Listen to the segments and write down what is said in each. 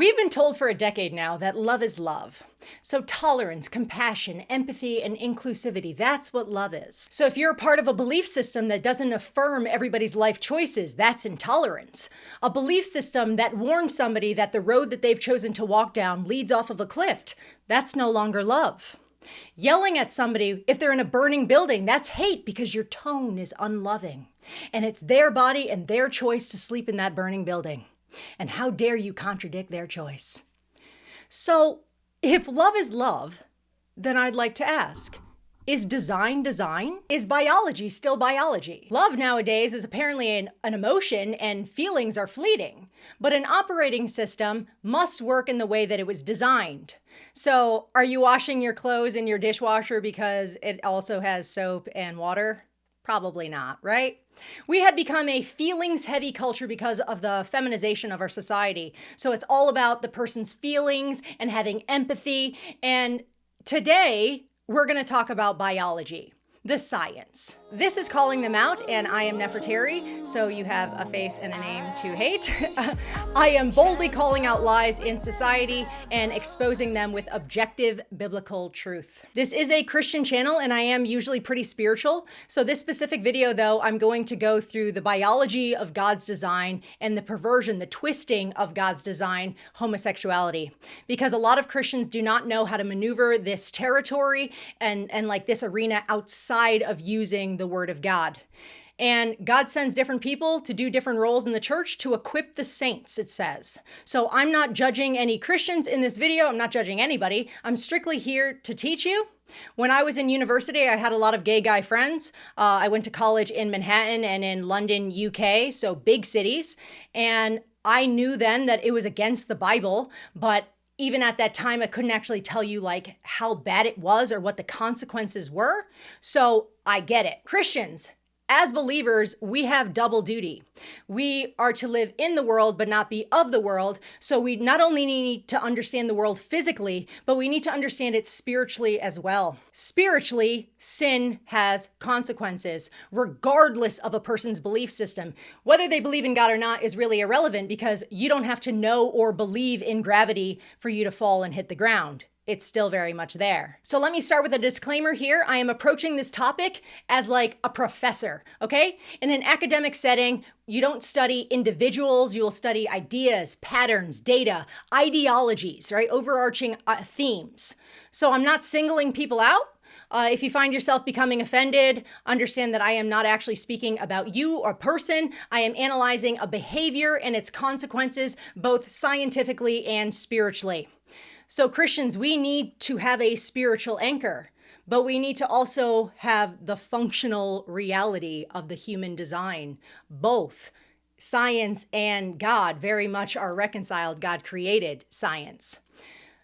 We've been told for a decade now that love is love. So tolerance, compassion, empathy, and inclusivity, that's what love is. So if you're a part of a belief system that doesn't affirm everybody's life choices, that's intolerance. A belief system that warns somebody that the road that they've chosen to walk down leads off of a cliff, that's no longer love. Yelling at somebody if they're in a burning building, that's hate because your tone is unloving. And it's their body and their choice to sleep in that burning building. And how dare you contradict their choice? So, if love is love, then I'd like to ask, is design design? Is biology still biology? Love nowadays is apparently an emotion and feelings are fleeting, but an operating system must work in the way that it was designed. So, are you washing your clothes in your dishwasher because it also has soap and water? Probably not, right? We have become a feelings-heavy culture because of the feminization of our society. So it's all about the person's feelings and having empathy. And today, we're going to talk about biology, the science. This is Calling Them Out, and I am Nefertari, so you have a face and a name to hate. I am boldly calling out lies in society and exposing them with objective biblical truth. This is a Christian channel, and I am usually pretty spiritual. So this specific video, though, I'm going to go through the biology of God's design and the perversion, the twisting of God's design, homosexuality. Because a lot of Christians do not know how to maneuver this territory and like this arena outside of using the Word of God. And God sends different people to do different roles in the church to equip the saints, it says. So I'm not judging any Christians in this video. I'm not judging anybody. I'm strictly here to teach you. When I was in university, I had a lot of gay guy friends. I went to college in Manhattan and in London, UK, so big cities. And I knew then that it was against the Bible, but even at that time, I couldn't actually tell you like how bad it was or what the consequences were. So I get it. Christians, as believers, we have double duty. We are to live in the world, but not be of the world. So we not only need to understand the world physically, but we need to understand it spiritually as well. Spiritually, sin has consequences, regardless of a person's belief system. Whether they believe in God or not is really irrelevant because you don't have to know or believe in gravity for you to fall and hit the ground. It's still very much there. So let me start with a disclaimer here. I am approaching this topic as like a professor, okay? In an academic setting, you don't study individuals, you will study ideas, patterns, data, ideologies, right? Overarching themes. So I'm not singling people out. If you find yourself becoming offended, understand that I am not actually speaking about you or person. I am analyzing a behavior and its consequences, both scientifically and spiritually. So Christians, we need to have a spiritual anchor, but we need to also have the functional reality of the human design. Both science and God very much are reconciled. God created science.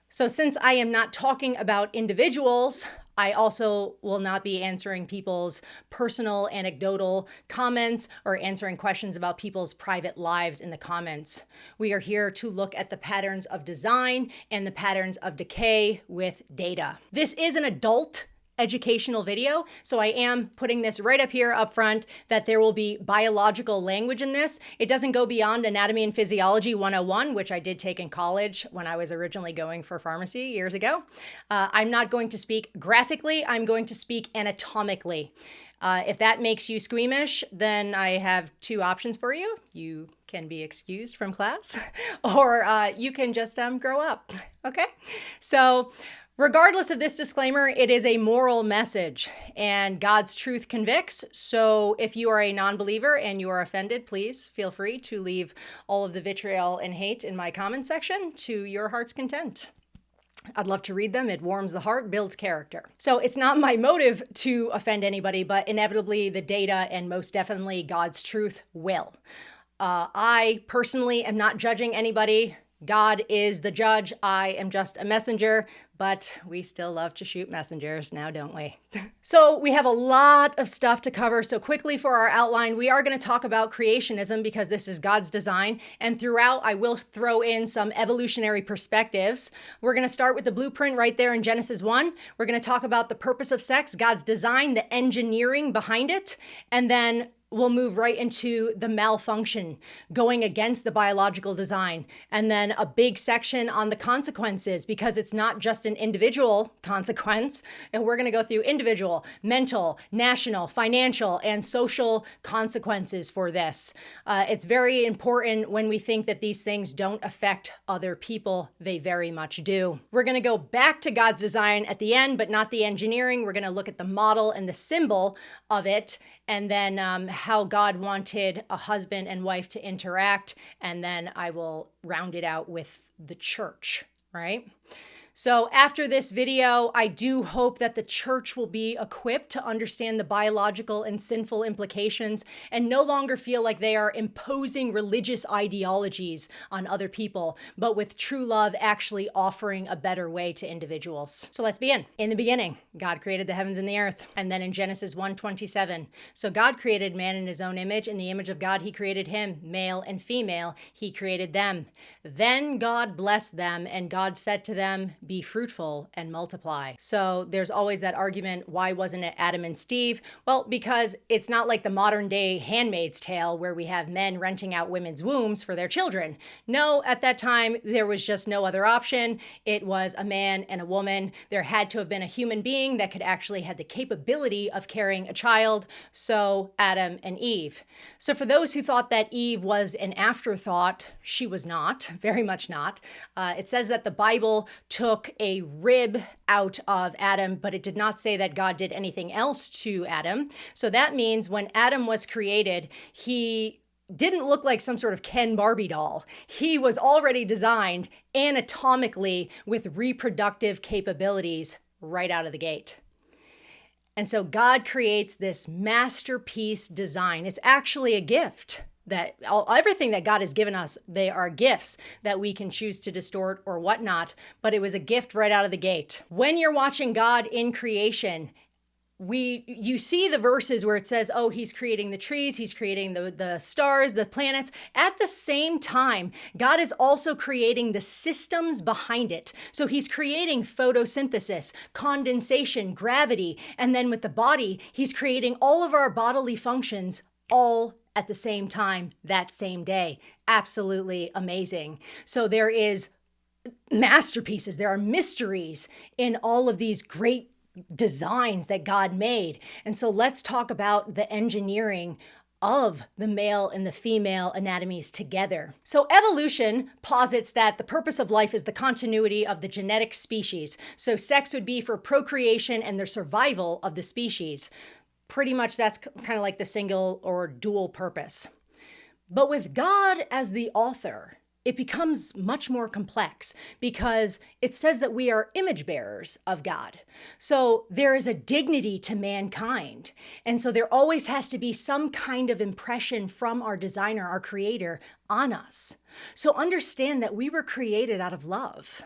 So since I am not talking about individuals, I also will not be answering people's personal anecdotal comments or answering questions about people's private lives in the comments. We are here to look at the patterns of design and the patterns of decay with data. This is an adult educational video, so I am putting this right up here up front that there will be biological language in this. It doesn't go beyond Anatomy and Physiology 101, which I did take in college when I was originally going for pharmacy years ago. I'm not going to speak graphically, I'm going to speak anatomically. If that makes you squeamish, then I have two options for you. You can be excused from class, or you can just grow up, okay? So, regardless of this disclaimer, it is a moral message and God's truth convicts. So if you are a non-believer and you are offended, please feel free to leave all of the vitriol and hate in my comment section to your heart's content. I'd love to read them. It warms the heart, builds character. So it's not my motive to offend anybody, but inevitably the data and most definitely God's truth will. I personally am not judging anybody. God is the judge. I am just a messenger, but we still love to shoot messengers now, don't we? So we have a lot of stuff to cover. So quickly for our outline, we are going to talk about creationism because this is God's design. And throughout, I will throw in some evolutionary perspectives. We're going to start with the blueprint right there in Genesis 1. We're going to talk about the purpose of sex, God's design, the engineering behind it, and then we'll move right into the malfunction, going against the biological design, and then a big section on the consequences, because it's not just an individual consequence. And we're going to go through individual, mental, national, financial, and social consequences for this. It's very important when we think that these things don't affect other people. They very much do. We're going to go back to God's design at the end, but not the engineering. We're going to look at the model and the symbol of it, and then how God wanted a husband and wife to interact. And then I will round it out with the church, right? So after this video, I do hope that the church will be equipped to understand the biological and sinful implications and no longer feel like they are imposing religious ideologies on other people, but with true love actually offering a better way to individuals. So let's begin. In the beginning, God created the heavens and the earth. And then in Genesis 1:27, so God created man in his own image. In the image of God, he created him, male and female, he created them. Then God blessed them, and God said to them, be fruitful and multiply. So there's always that argument, why wasn't it Adam and Steve? Well, because it's not like the modern day Handmaid's Tale where we have men renting out women's wombs for their children. No, at that time, there was just no other option. It was a man and a woman. There had to have been a human being that could actually had the capability of carrying a child. So Adam and Eve. So for those who thought that Eve was an afterthought, she was not, very much not. It says that the Bible took a rib out of Adam, but it did not say that God did anything else to Adam. So that means when Adam was created, he didn't look like some sort of Ken Barbie doll. He was already designed anatomically with reproductive capabilities right out of the gate. And so God creates this masterpiece design. It's actually a gift. That everything that God has given us, they are gifts that we can choose to distort or whatnot, but it was a gift right out of the gate. When you're watching God in creation, you see the verses where it says, oh, he's creating the trees, he's creating the stars, the planets. At the same time, God is also creating the systems behind it. So he's creating photosynthesis, condensation, gravity, and then with the body, he's creating all of our bodily functions all at the same time, that same day. Absolutely amazing. So there is masterpieces, there are mysteries in all of these great designs that God made. And so let's talk about the engineering of the male and the female anatomies together. So evolution posits that the purpose of life is the continuity of the genetic species. So sex would be for procreation and the survival of the species. Pretty much that's kind of like the single or dual purpose. But with God as the author, it becomes much more complex because it says that we are image bearers of God. So there is a dignity to mankind. And so there always has to be some kind of impression from our designer, our creator, on us. So understand that we were created out of love.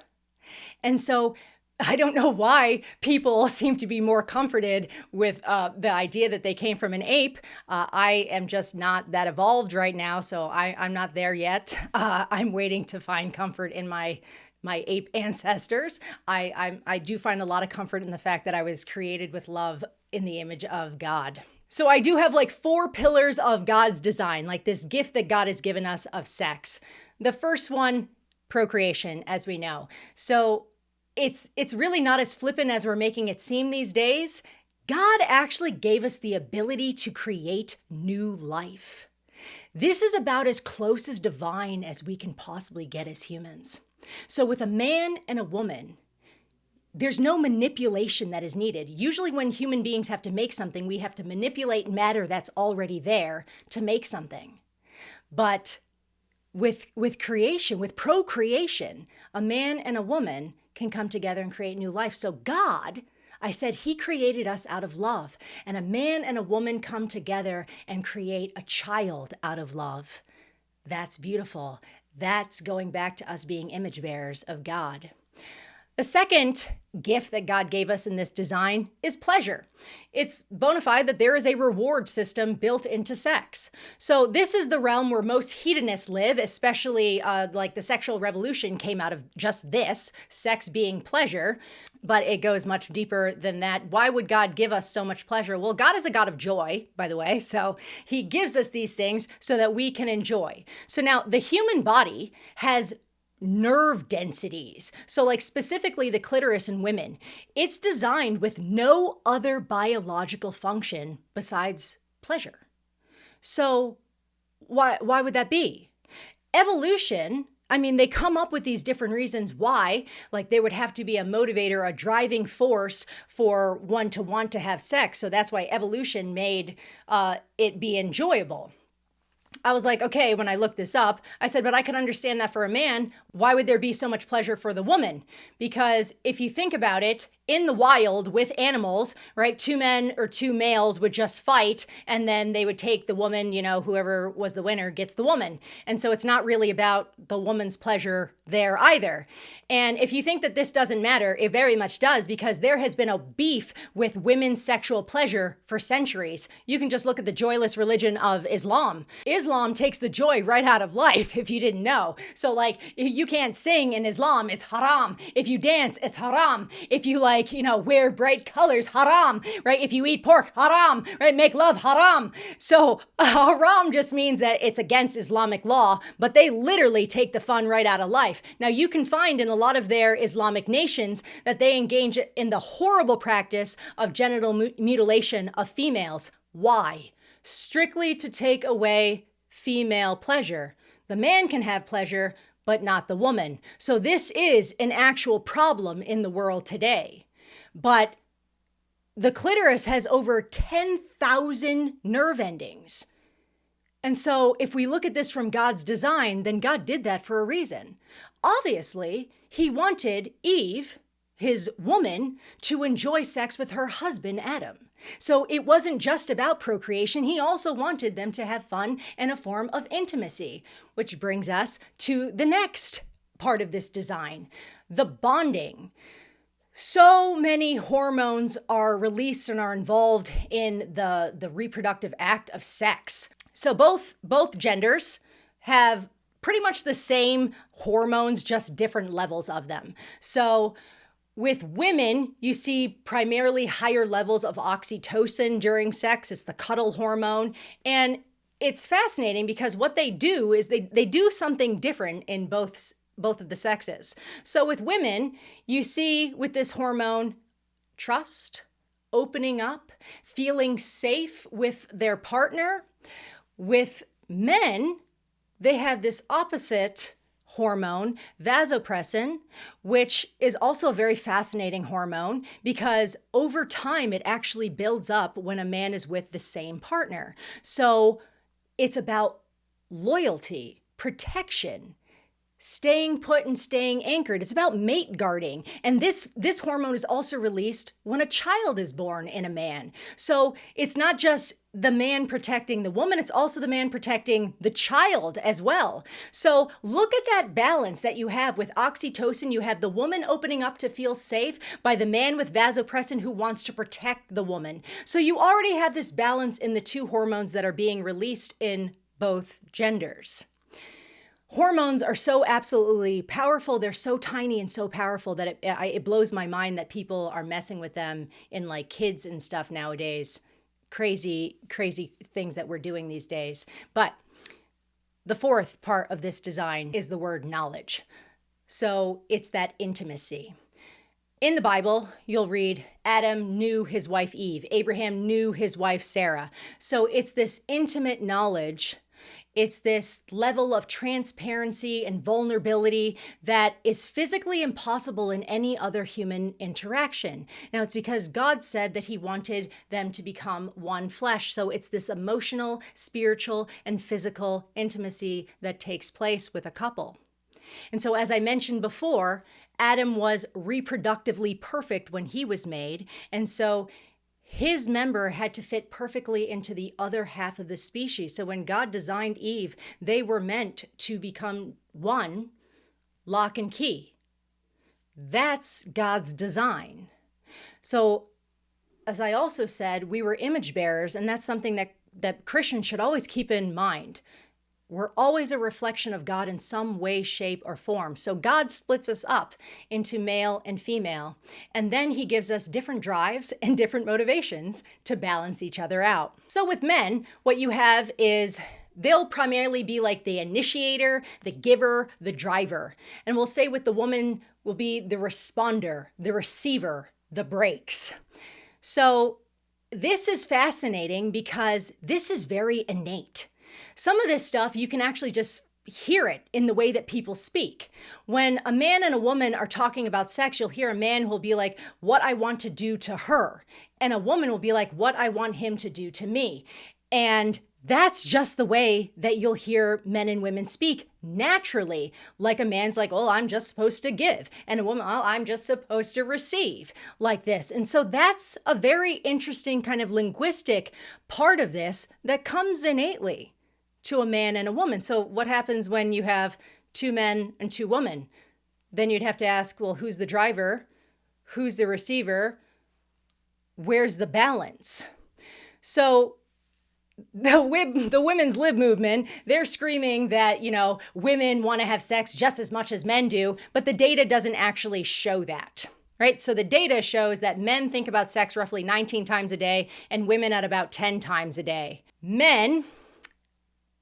And so I don't know why people seem to be more comforted with the idea that they came from an ape. I am just not that evolved right now, so I'm not there yet. I'm waiting to find comfort in my ape ancestors. I do find a lot of comfort in the fact that I was created with love in the image of God. So I do have like 4 pillars of God's design, like this gift that God has given us of sex. The first one, procreation, as we know. So it's really not as flippant as we're making it seem these days. God actually gave us the ability to create new life. This is about as close as divine as we can possibly get as humans. So with a man and a woman, there's no manipulation that is needed. Usually when human beings have to make something, we have to manipulate matter that's already there to make something. But with creation, with procreation, a man and a woman can come together and create new life. So God, I said, he created us out of love, and a man and a woman come together and create a child out of love. That's beautiful. That's going back to us being image bearers of God. The second gift that God gave us in this design is pleasure. It's bona fide that there is a reward system built into sex. So this is the realm where most hedonists live, especially like the sexual revolution came out of just this, sex being pleasure, but it goes much deeper than that. Why would God give us so much pleasure? Well, God is a God of joy, by the way, so he gives us these things so that we can enjoy. So now the human body has nerve densities. So like specifically the clitoris in women, it's designed with no other biological function besides pleasure. So why would that be? Evolution, I mean, they come up with these different reasons why, like there would have to be a motivator, a driving force for one to want to have sex. So that's why evolution made it be enjoyable. I was like, okay, when I looked this up, I said, but I can understand that for a man. Why would there be so much pleasure for the woman? Because if you think about it, in the wild with animals, right, two men or two males would just fight and then they would take the woman, you know, whoever was the winner gets the woman. And so it's not really about the woman's pleasure there either. And if you think that this doesn't matter, it very much does, because there has been a beef with women's sexual pleasure for centuries. You can just look at the joyless religion of Islam. Islam takes the joy right out of life, if you didn't know. So like, you can't sing in Islam, it's haram. If you dance, it's haram. If you wear bright colors, haram, right? If you eat pork, haram, right? Make love, haram. So haram just means that it's against Islamic law, but they literally take the fun right out of life. Now you can find in a lot of their Islamic nations that they engage in the horrible practice of genital mutilation of females. Why? Strictly to take away female pleasure. The man can have pleasure, but not the woman. So this is an actual problem in the world today. But the clitoris has over 10,000 nerve endings. And so if we look at this from God's design, then God did that for a reason. Obviously, he wanted Eve, his woman, to enjoy sex with her husband, Adam. So it wasn't just about procreation. He also wanted them to have fun and a form of intimacy, which brings us to the next part of this design, the bonding. So many hormones are released and are involved in the reproductive act of sex. So both genders have pretty much the same hormones, just different levels of them. So with women, you see primarily higher levels of oxytocin during sex. It's the cuddle hormone. And it's fascinating because what they do is they do something different in both of the sexes. So with women, you see with this hormone, trust, opening up, feeling safe with their partner. With men, they have this opposite hormone, vasopressin, which is also a very fascinating hormone because over time it actually builds up when a man is with the same partner. So it's about loyalty, protection, staying put and staying anchored. It's about mate guarding. And this hormone is also released when a child is born in a man. So it's not just the man protecting the woman, it's also the man protecting the child as well. So look at that balance that you have with oxytocin. You have the woman opening up to feel safe by the man with vasopressin who wants to protect the woman. So you already have this balance in the two hormones that are being released in both genders. Hormones are so absolutely powerful. They're so tiny and so powerful that it blows my mind that people are messing with them in like kids and stuff nowadays. Crazy things that we're doing these days. But the fourth part of this design is the word knowledge. So it's that intimacy. In the Bible, you'll read Adam knew his wife Eve. Abraham knew his wife Sarah. So it's this intimate knowledge. It's this level of transparency and vulnerability that is physically impossible in any other human interaction. Now, it's because God said that he wanted them to become one flesh. So it's this emotional, spiritual, and physical intimacy that takes place with a couple. And so, as I mentioned before, Adam was reproductively perfect when he was made. And so his member had to fit perfectly into the other half of the species. So when God designed Eve, they were meant to become one, lock and key. That's God's design. So, as I also said, we were image bearers, and that's something that Christians should always keep in mind. We're always a reflection of God in some way, shape, or form. So God splits us up into male and female, and then he gives us different drives and different motivations to balance each other out. So with men, what you have is they'll primarily be like the initiator, the giver, the driver. And we'll say with the woman will be the responder, the receiver, the brakes. So this is fascinating because this is very innate. Some of this stuff, you can actually just hear it in the way that people speak. When a man and a woman are talking about sex, you'll hear a man who will be like, what I want to do to her. And a woman will be like, what I want him to do to me. And that's just the way that you'll hear men and women speak naturally. Like a man's like, oh, I'm just supposed to give. And a woman, oh, I'm just supposed to receive, like this. And so that's a very interesting kind of linguistic part of this that comes innately to a man and a woman. So what happens when you have two men and two women? Then you'd have to ask, well, who's the driver? Who's the receiver? Where's the balance? So the women's lib movement, they're screaming that, women want to have sex just as much as men do, but the data doesn't actually show that, right? So the data shows that men think about sex roughly 19 times a day and women at about 10 times a day. Men,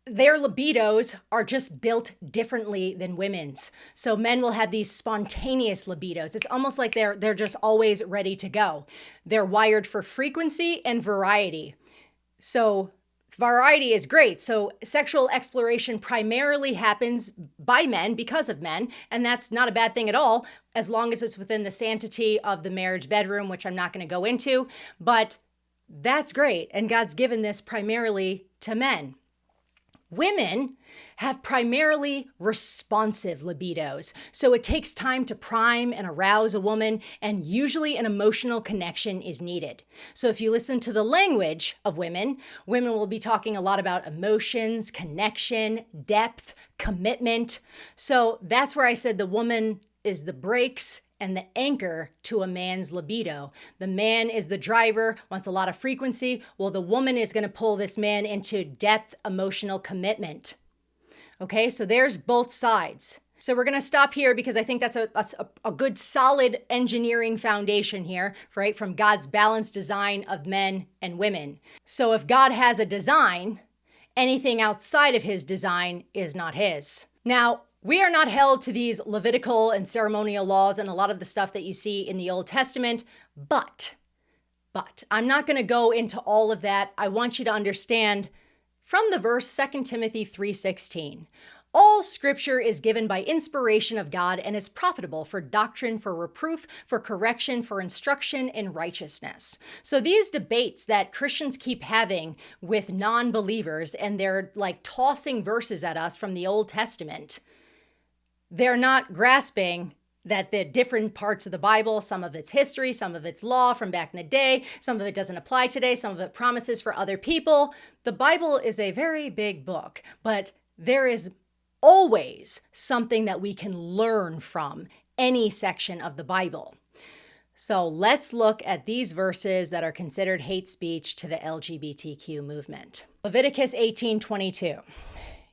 their libidos are just built differently than women's. So men will have these spontaneous libidos. It's almost like they're just always ready to go. They're wired for frequency and variety. So variety is great. So sexual exploration primarily happens by men because of men, and that's not a bad thing at all, as long as it's within the sanctity of the marriage bedroom, which I'm not going to go into, but that's great. And God's given this primarily to men. Women have primarily responsive libidos, so it takes time to prime and arouse a woman, and usually an emotional connection is needed. So if you listen to the language of women will be talking a lot about emotions, connection, depth, commitment. So that's where I said the woman is the brakes and the anchor to a man's libido. The man is the driver, wants a lot of frequency. Well, the woman is going to pull this man into depth, emotional commitment. Okay, so there's both sides. So we're going to stop here because I think that's a good solid engineering foundation here, right? From God's balanced design of men and women. So if God has a design, anything outside of his design is not his. Now, we are not held to these Levitical and ceremonial laws and a lot of the stuff that you see in the Old Testament, but I'm not going to go into all of that. I want you to understand from the verse 2 Timothy 3:16. All scripture is given by inspiration of God and is profitable for doctrine, for reproof, for correction, for instruction in righteousness. So these debates that Christians keep having with non-believers, and they're like tossing verses at us from the Old Testament, they're not grasping that the different parts of the Bible, some of it's history, some of it's law from back in the day, some of it doesn't apply today, some of it promises for other people. The Bible is a very big book, but there is always something that we can learn from any section of the Bible. So let's look at these verses that are considered hate speech to the LGBTQ movement. Leviticus 18:22.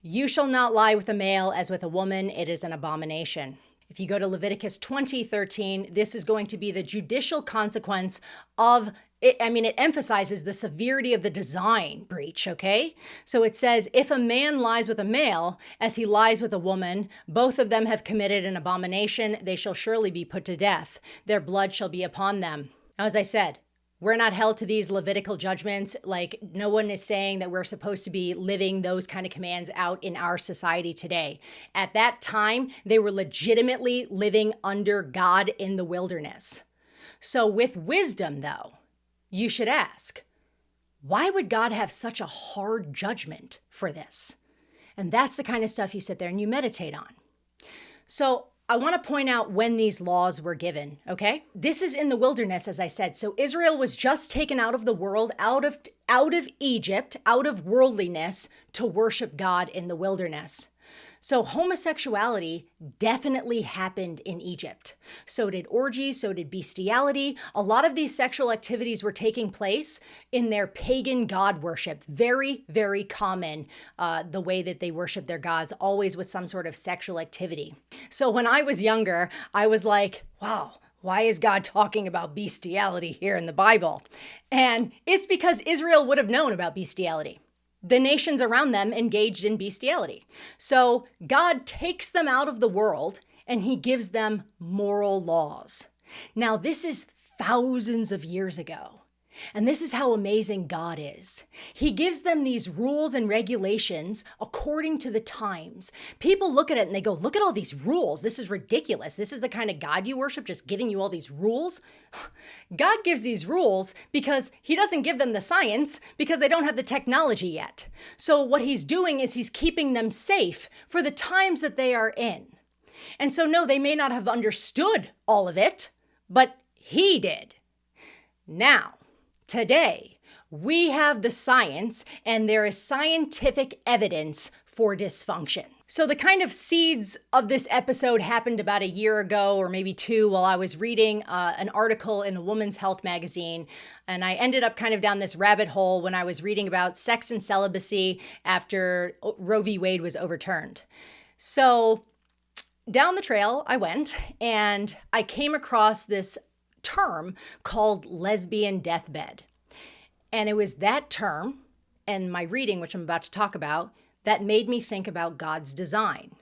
You shall not lie with a male as with a woman, it is an abomination. If you go to Leviticus 20:13, this is going to be the judicial consequence of it. It emphasizes the severity of the design breach, okay? So it says, if a man lies with a male as he lies with a woman, both of them have committed an abomination, they shall surely be put to death. Their blood shall be upon them. Now, as I said, we're not held to these Levitical judgments. Like, no one is saying that we're supposed to be living those kind of commands out in our society today. At that time, they were legitimately living under God in the wilderness. So with wisdom, though, you should ask, why would God have such a hard judgment for this? And that's the kind of stuff you sit there and you meditate on. So I want to point out when these laws were given, okay? This is in the wilderness, as I said. So Israel was just taken out of the world, out of Egypt, out of worldliness to worship God in the wilderness. So homosexuality definitely happened in Egypt. So did orgies, so did bestiality. A lot of these sexual activities were taking place in their pagan god worship. Very, very common, the way that they worship their gods, always with some sort of sexual activity. So when I was younger, I was like, wow, why is God talking about bestiality here in the Bible? And it's because Israel would have known about bestiality. The nations around them engaged in bestiality. So God takes them out of the world and he gives them moral laws. Now, this is thousands of years ago. And this is how amazing God is. He gives them these rules and regulations according to the times. People look at it and they go, look at all these rules. This is ridiculous. This is the kind of God you worship, just giving you all these rules. God gives these rules because he doesn't give them the science because they don't have the technology yet. So what he's doing is he's keeping them safe for the times that they are in. And so no, they may not have understood all of it, but he did. Now, today, we have the science and there is scientific evidence for dysfunction. So the kind of seeds of this episode happened about a year ago or maybe two while I was reading an article in a woman's health magazine. And I ended up kind of down this rabbit hole when I was reading about sex and celibacy after Roe v. Wade was overturned. So down the trail I went and I came across this term called lesbian deathbed. And it was that term and my reading, which I'm about to talk about, that made me think about God's design.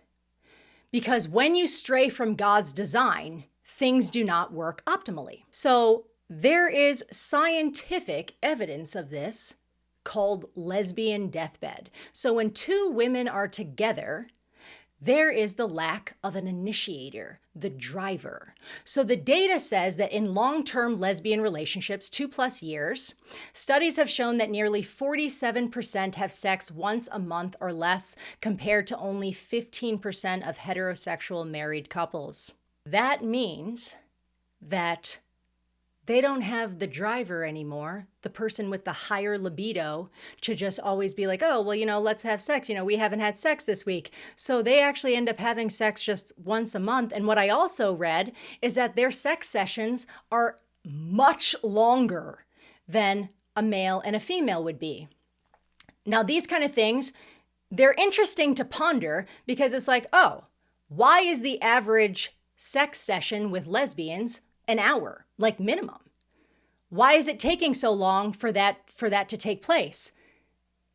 Because when you stray from God's design, things do not work optimally. So there is scientific evidence of this called lesbian deathbed. So when two women are together, there is the lack of an initiator, the driver. So the data says that in long-term lesbian relationships, 2+ years, studies have shown that nearly 47% have sex once a month or less, compared to only 15% of heterosexual married couples. That means that they don't have the driver anymore, the person with the higher libido, to just always be like, oh, well, let's have sex. We haven't had sex this week. So they actually end up having sex just once a month. And what I also read is that their sex sessions are much longer than a male and a female would be. Now, these kind of things, they're interesting to ponder because it's like, oh, why is the average sex session with lesbians an hour, like minimum? Why is it taking so long for that to take place?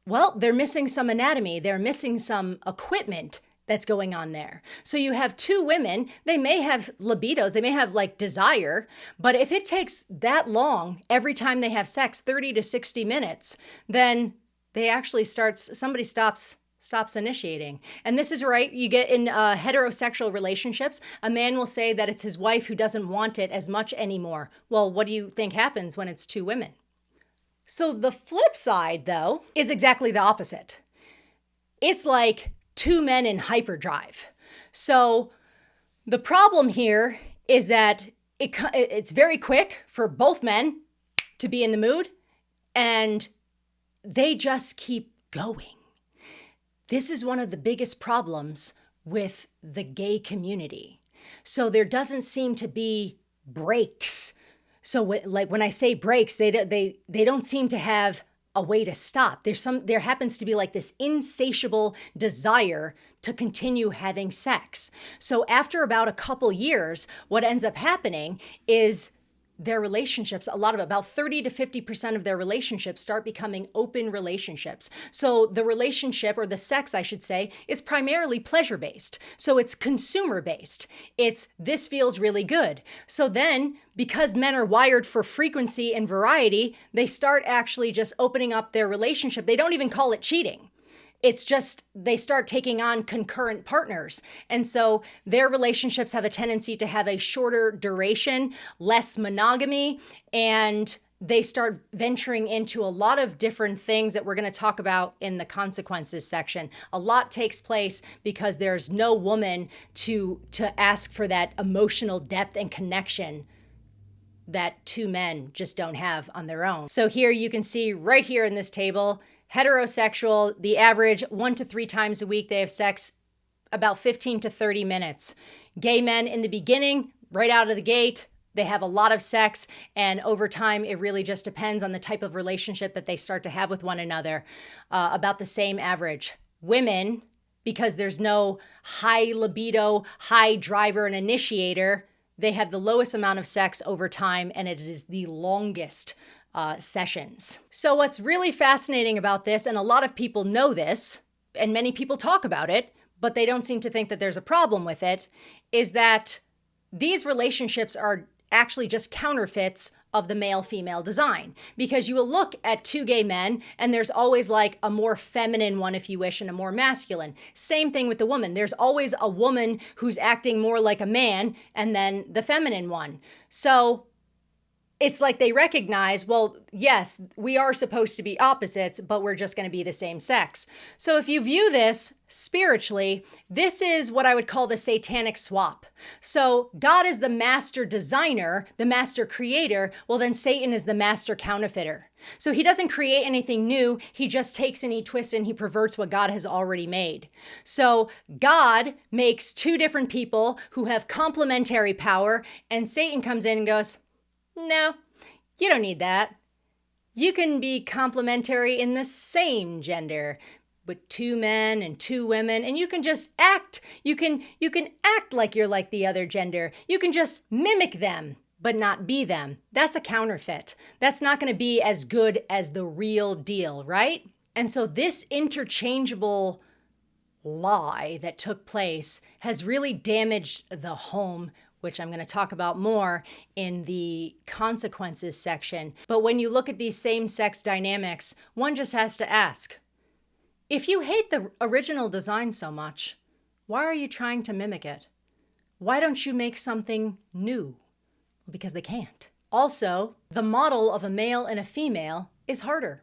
Well, they're missing some anatomy. They're missing some equipment that's going on there. So you have two women, they may have libidos, they may have desire, but if it takes that long every time they have sex, 30 to 60 minutes, then they actually somebody stops initiating. And this is right. You get in heterosexual relationships, a man will say that it's his wife who doesn't want it as much anymore. Well, what do you think happens when it's two women? So the flip side, though, is exactly the opposite. It's like two men in hyperdrive. So the problem here is that it's very quick for both men to be in the mood, and they just keep going. This is one of the biggest problems with the gay community. So there doesn't seem to be breaks. So when I say breaks, they don't seem to have a way to stop. There happens to be this insatiable desire to continue having sex. So after about a couple years, what ends up happening is their relationships, about 30 to 50% of their relationships start becoming open relationships. So the relationship, or the sex, I should say, is primarily pleasure-based. So it's consumer-based. It's, this feels really good. So then, because men are wired for frequency and variety, they start actually just opening up their relationship. They don't even call it cheating. It's just they start taking on concurrent partners. And so their relationships have a tendency to have a shorter duration, less monogamy, and they start venturing into a lot of different things that we're going to talk about in the consequences section. A lot takes place because there's no woman to ask for that emotional depth and connection that two men just don't have on their own. So here you can see right here in this table, heterosexual, the average 1 to 3 times a week they have sex about 15 to 30 minutes. Gay men in the beginning, right out of the gate, they have a lot of sex, and over time, it really just depends on the type of relationship that they start to have with one another, about the same average. Women, because there's no high libido, high driver and initiator, they have the lowest amount of sex over time, and it is the longest sessions. So what's really fascinating about this, and a lot of people know this, and many people talk about it, but they don't seem to think that there's a problem with it, is that these relationships are actually just counterfeits of the male-female design. Because you will look at two gay men and there's always like a more feminine one, if you wish, and a more masculine. Same thing with the woman. There's always a woman who's acting more like a man and then the feminine one. So it's like they recognize, well, yes, we are supposed to be opposites, but we're just going to be the same sex. So if you view this spiritually, this is what I would call the satanic swap. So God is the master designer, the master creator. Well, then Satan is the master counterfeiter. So he doesn't create anything new. He just takes and he twists and he perverts what God has already made. So God makes two different people who have complementary power, and Satan comes in and goes, no, you don't need that. You can be complementary in the same gender with two men and two women, and you can just act. You can act like you're like the other gender. You can just mimic them, but not be them. That's a counterfeit. That's not going to be as good as the real deal, right? And so this interchangeable lie that took place has really damaged the home, which I'm going to talk about more in the consequences section. But when you look at these same-sex dynamics, one just has to ask, if you hate the original design so much, why are you trying to mimic it? Why don't you make something new? Because they can't. Also, the model of a male and a female is harder.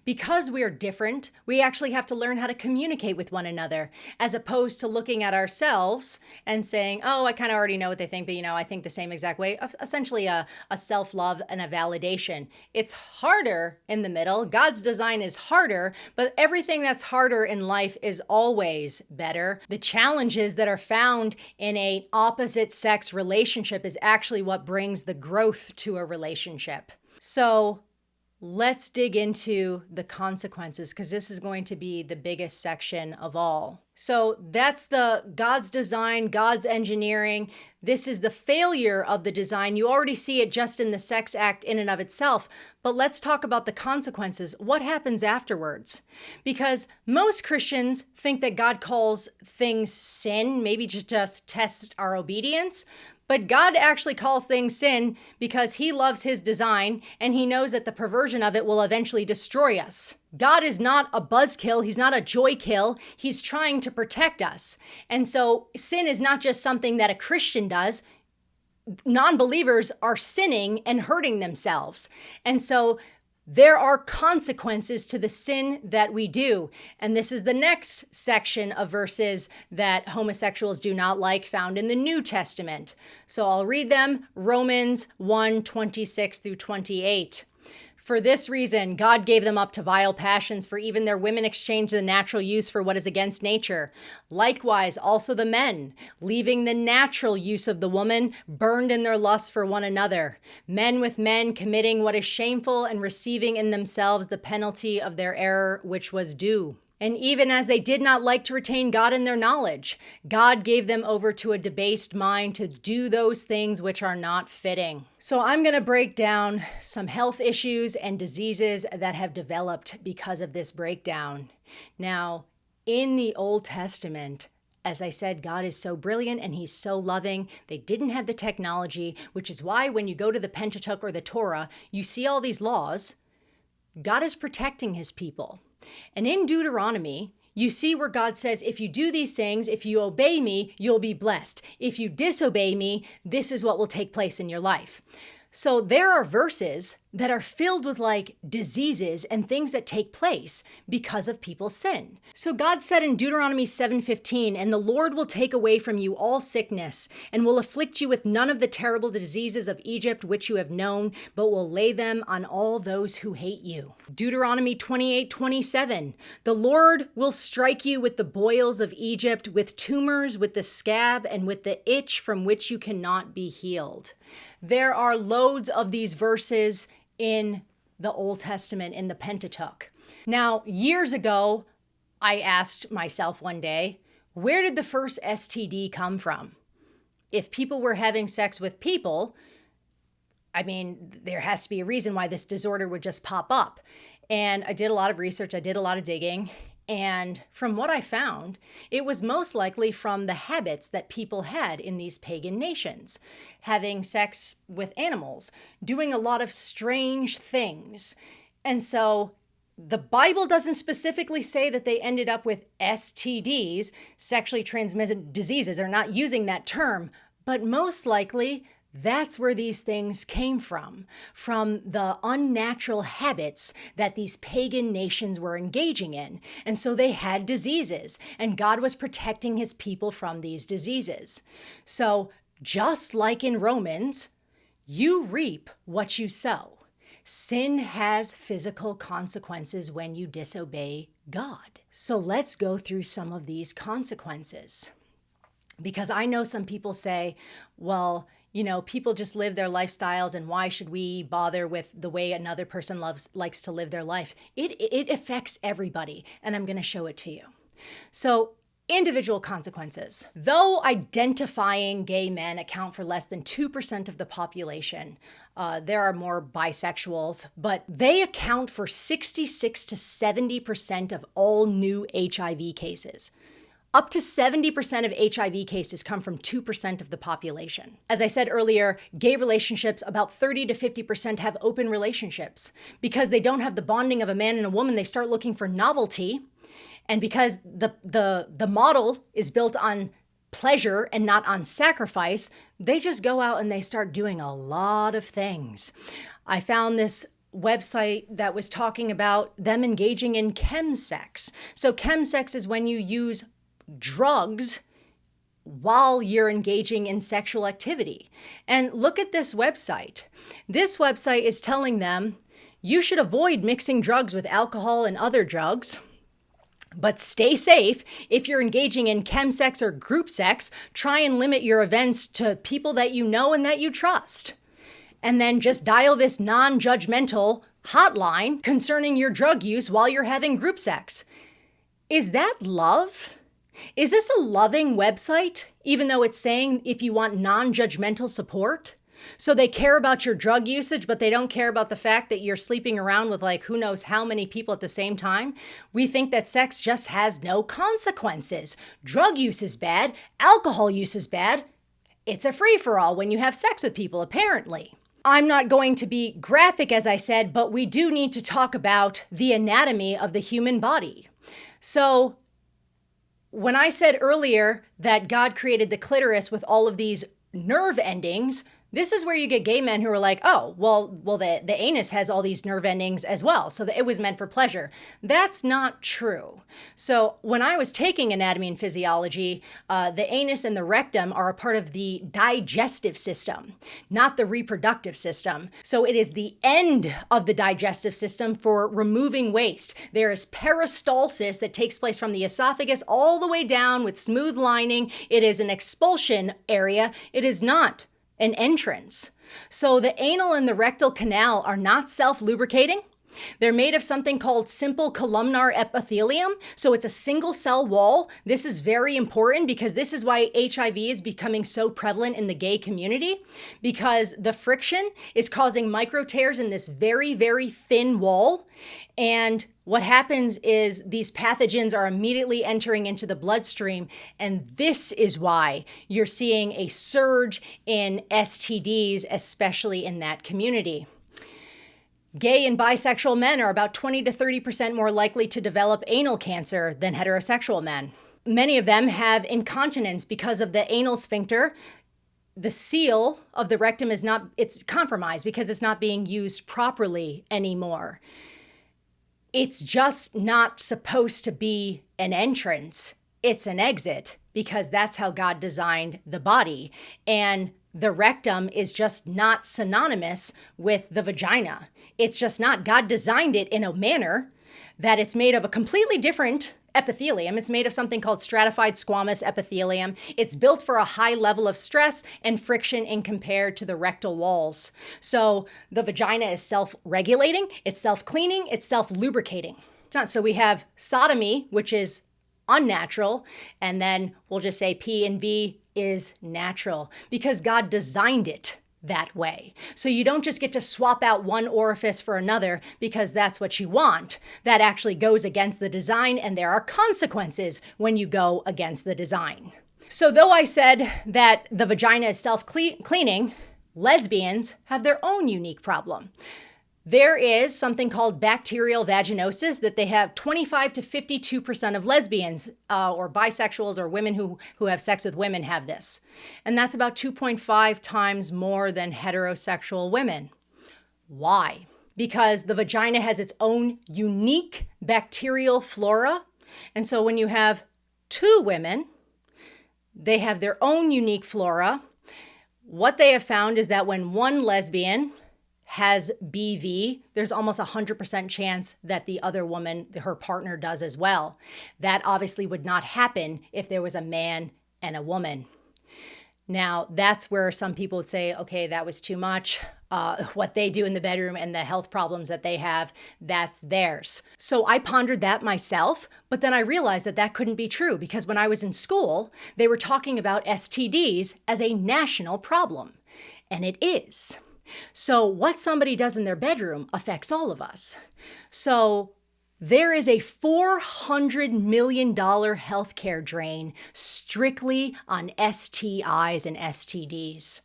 Because we are different, we actually have to learn how to communicate with one another, as opposed to looking at ourselves and saying, oh, I kind of already know what they think, but I think the same exact way. Essentially a self-love and a validation. It's harder in the middle. God's design is harder, but everything that's harder in life is always better. The challenges that are found in an opposite sex relationship is actually what brings the growth to a relationship. So let's dig into the consequences, because this is going to be the biggest section of all. So that's the God's design, God's engineering. This is the failure of the design. You already see it just in the sex act in and of itself. But let's talk about the consequences. What happens afterwards? Because most Christians think that God calls things sin, maybe just test our obedience. But God actually calls things sin because he loves his design and he knows that the perversion of it will eventually destroy us. God is not a buzzkill. He's not a joy kill. He's trying to protect us. And so sin is not just something that a Christian does. Non-believers are sinning and hurting themselves. And so there are consequences to the sin that we do. And this is the next section of verses that homosexuals do not like, found in the New Testament. So I'll read them. Romans 1:26 through 28. For this reason, God gave them up to vile passions, for even their women exchanged the natural use for what is against nature. Likewise, also the men, leaving the natural use of the woman, burned in their lust for one another. Men with men committing what is shameful and receiving in themselves the penalty of their error which was due. And even as they did not like to retain God in their knowledge, God gave them over to a debased mind to do those things which are not fitting. So I'm going to break down some health issues and diseases that have developed because of this breakdown. Now, in the Old Testament, as I said, God is so brilliant and he's so loving. They didn't have the technology, which is why when you go to the Pentateuch or the Torah, you see all these laws. God is protecting his people. And in Deuteronomy, you see where God says, if you do these things, if you obey me, you'll be blessed. If you disobey me, this is what will take place in your life. So there are verses that are filled with like diseases and things that take place because of people's sin. So God said in Deuteronomy 7:15, "And the Lord will take away from you all sickness and will afflict you with none of the terrible diseases of Egypt which you have known, but will lay them on all those who hate you." Deuteronomy 28:27, "The Lord will strike you with the boils of Egypt, with tumors, with the scab, and with the itch from which you cannot be healed." There are loads of these verses in the Old Testament, in the Pentateuch. Now, years ago, I asked myself one day, where did the first STD come from? If people were having sex with people, I mean, there has to be a reason why this disorder would just pop up. And I did a lot of research, I did a lot of digging, and from what I found, it was most likely from the habits that people had in these pagan nations, having sex with animals, doing a lot of strange things. And so the Bible doesn't specifically say that they ended up with STDs, sexually transmitted diseases. They're not using that term, but most likely that's where these things came from the unnatural habits that these pagan nations were engaging in. And so they had diseases, and God was protecting his people from these diseases. So just like in Romans, you reap what you sow. Sin has physical consequences when you disobey God. So let's go through some of these consequences. Because I know some people say, well, people just live their lifestyles, and why should we bother with the way another person likes to live their life? It affects everybody, and I'm going to show it to you. So, individual consequences. Though identifying gay men account for less than 2% of the population, there are more bisexuals, but they account for 66 to 70% of all new HIV cases. Up to 70% of HIV cases come from 2% of the population. As I said earlier, gay relationships, about 30 to 50% have open relationships. Because they don't have the bonding of a man and a woman, they start looking for novelty. And because the model is built on pleasure and not on sacrifice, they just go out and they start doing a lot of things. I found this website that was talking about them engaging in chemsex. So chemsex is when you use drugs while you're engaging in sexual activity. And look at this website. This website is telling them you should avoid mixing drugs with alcohol and other drugs, but stay safe. If you're engaging in chemsex or group sex, try and limit your events to people that you know and that you trust. And then just dial this non-judgmental hotline concerning your drug use while you're having group sex. Is that love? Is this a loving website, even though it's saying if you want non-judgmental support? So they care about your drug usage, but they don't care about the fact that you're sleeping around with like who knows how many people at the same time? We think that sex just has no consequences. Drug use is bad. Alcohol use is bad. It's a free-for-all when you have sex with people, apparently. I'm not going to be graphic, as I said, but we do need to talk about the anatomy of the human body. So when I said earlier that God created the clitoris with all of these nerve endings, this is where you get gay men who are like, oh, well, the anus has all these nerve endings as well, so that it was meant for pleasure. That's not true. So when I was taking anatomy and physiology, the anus and the rectum are a part of the digestive system, not the reproductive system. So it is the end of the digestive system for removing waste. There is peristalsis that takes place from the esophagus all the way down with smooth lining. It is an expulsion area. It is not an entrance. So the anal and the rectal canal are not self-lubricating. They're made of something called simple columnar epithelium. So it's a single cell wall. This is very important because this is why HIV is becoming so prevalent in the gay community, because the friction is causing micro tears in this very, very thin wall. And what happens is these pathogens are immediately entering into the bloodstream. And this is why you're seeing a surge in STDs, especially in that community. Gay and bisexual men are about 20 to 30% more likely to develop anal cancer than heterosexual men. Many of them have incontinence because of the anal sphincter the seal of the rectum is not, it's compromised because it's not being used properly anymore. It's just not supposed to be an entrance. It's an exit because that's how God designed the body. And the rectum is just not synonymous with the vagina. It's just not. God designed it in a manner that it's made of a completely different epithelium. It's made of something called stratified squamous epithelium. It's built for a high level of stress and friction in compared to the rectal walls. So the vagina is self-regulating, it's self-cleaning, it's self-lubricating. It's not. So we have sodomy, which is unnatural, and then we'll just say P and V is natural because God designed it that way. So you don't just get to swap out one orifice for another because that's what you want. That actually goes against the design, and there are consequences when you go against the design. So though I said that the vagina is self-cleaning, lesbians have their own unique problem. There is something called bacterial vaginosis that they have 25 to 52% of lesbians or bisexuals or women who have sex with women have this. And that's about 2.5 times more than heterosexual women. Why? Because the vagina has its own unique bacterial flora. And so when you have two women, they have their own unique flora. What they have found is that when one lesbian has BV, there's almost 100% chance that the other woman, her partner, does as well. That obviously would not happen if there was a man and a woman. Now, that's where some people would say, okay, that was too much. What they do in the bedroom and the health problems that they have, that's theirs. So I pondered that myself, but then I realized that that couldn't be true because when I was in school, they were talking about STDs as a national problem, and it is. So what somebody does in their bedroom affects all of us. So there is a $400 million healthcare drain strictly on STIs and STDs.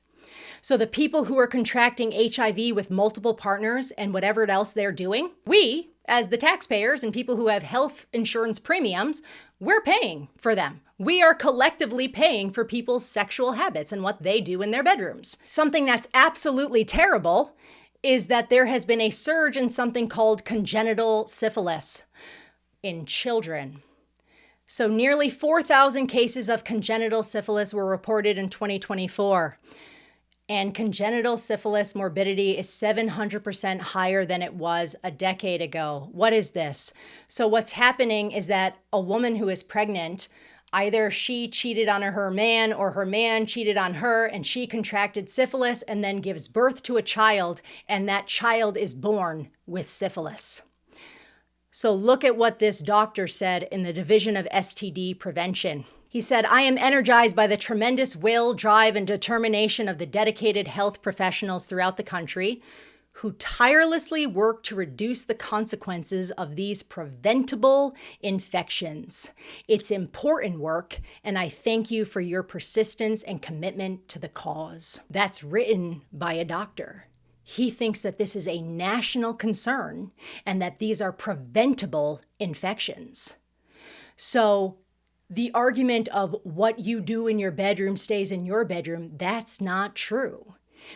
So the people who are contracting HIV with multiple partners and whatever else they're doing, we, as the taxpayers and people who have health insurance premiums, we're paying for them. We are collectively paying for people's sexual habits and what they do in their bedrooms. Something that's absolutely terrible is that there has been a surge in something called congenital syphilis in children. So nearly 4,000 cases of congenital syphilis were reported in 2024. And congenital syphilis morbidity is 700% higher than it was a decade ago. What is this? So what's happening is that a woman who is pregnant, either she cheated on her man or her man cheated on her and she contracted syphilis and then gives birth to a child, and that child is born with syphilis. So look at what this doctor said in the Division of STD Prevention. He said, "I am energized by the tremendous will, drive, and determination of the dedicated health professionals throughout the country who tirelessly work to reduce the consequences of these preventable infections. It's important work, and I thank you for your persistence and commitment to the cause." That's written by a doctor. He thinks that this is a national concern and that these are preventable infections. So the argument of what you do in your bedroom stays in your bedroom, that's not true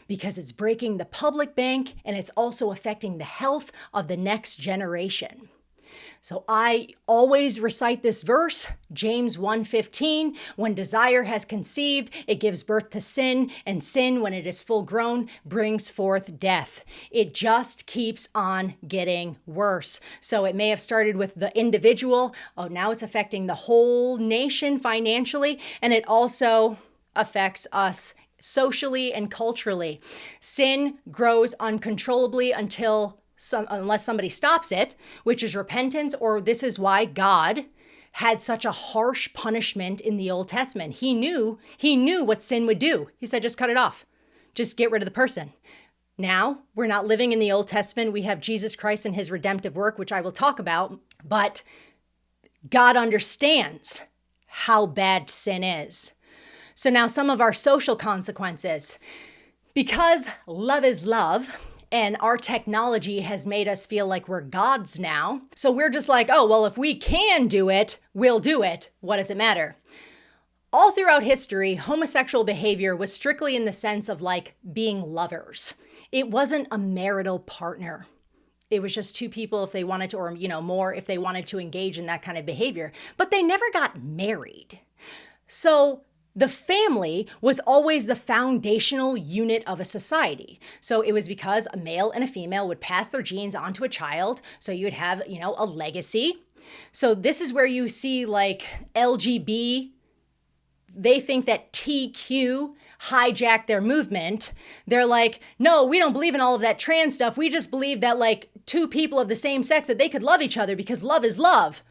because it's breaking the public bank and it's also affecting the health of the next generation. So I always recite this verse, James 1:15, when desire has conceived, it gives birth to sin, and sin, when it is full grown, brings forth death. It just keeps on getting worse. So it may have started with the individual. Oh, now it's affecting the whole nation financially, and it also affects us socially and culturally. Sin grows uncontrollably unless somebody stops it, which is repentance, or this is why God had such a harsh punishment in the Old Testament. He knew what sin would do. He said, just cut it off. Just get rid of the person. Now, we're not living in the Old Testament. We have Jesus Christ and his redemptive work, which I will talk about, but God understands how bad sin is. So now some of our social consequences. Because love is love, and our technology has made us feel like we're gods now. So we're just like, oh, well, if we can do it, we'll do it. What does it matter? All throughout history, homosexual behavior was strictly in the sense of like being lovers. It wasn't a marital partner. It was just two people if they wanted to, or, more if they wanted to engage in that kind of behavior. But they never got married. So the family was always the foundational unit of a society. So it was because a male and a female would pass their genes onto a child. So you would have, a legacy. So this is where you see like LGB. They think that TQ hijacked their movement. They're like, no, we don't believe in all of that trans stuff. We just believe that like two people of the same sex, that they could love each other because love is love.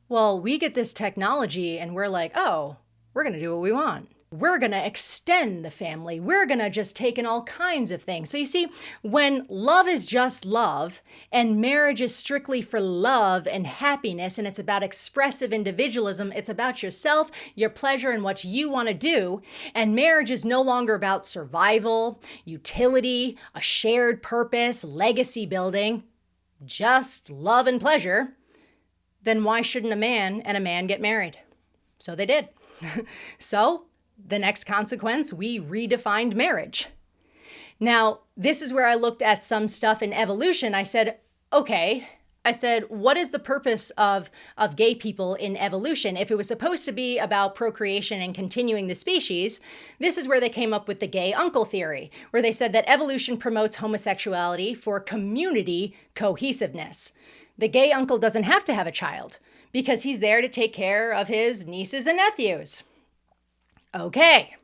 Well, we get this technology and we're like, oh, we're going to do what we want. We're going to extend the family. We're going to just take in all kinds of things. So you see, when love is just love and marriage is strictly for love and happiness, and it's about expressive individualism, it's about yourself, your pleasure, and what you want to do. And marriage is no longer about survival, utility, a shared purpose, legacy building, just love and pleasure. Then why shouldn't a man and a man get married? So they did. So the next consequence, we redefined marriage. Now, this is where I looked at some stuff in evolution. I said, what is the purpose of gay people in evolution? If it was supposed to be about procreation and continuing the species, this is where they came up with the gay uncle theory, where they said that evolution promotes homosexuality for community cohesiveness. The gay uncle doesn't have to have a child because he's there to take care of his nieces and nephews. Okay,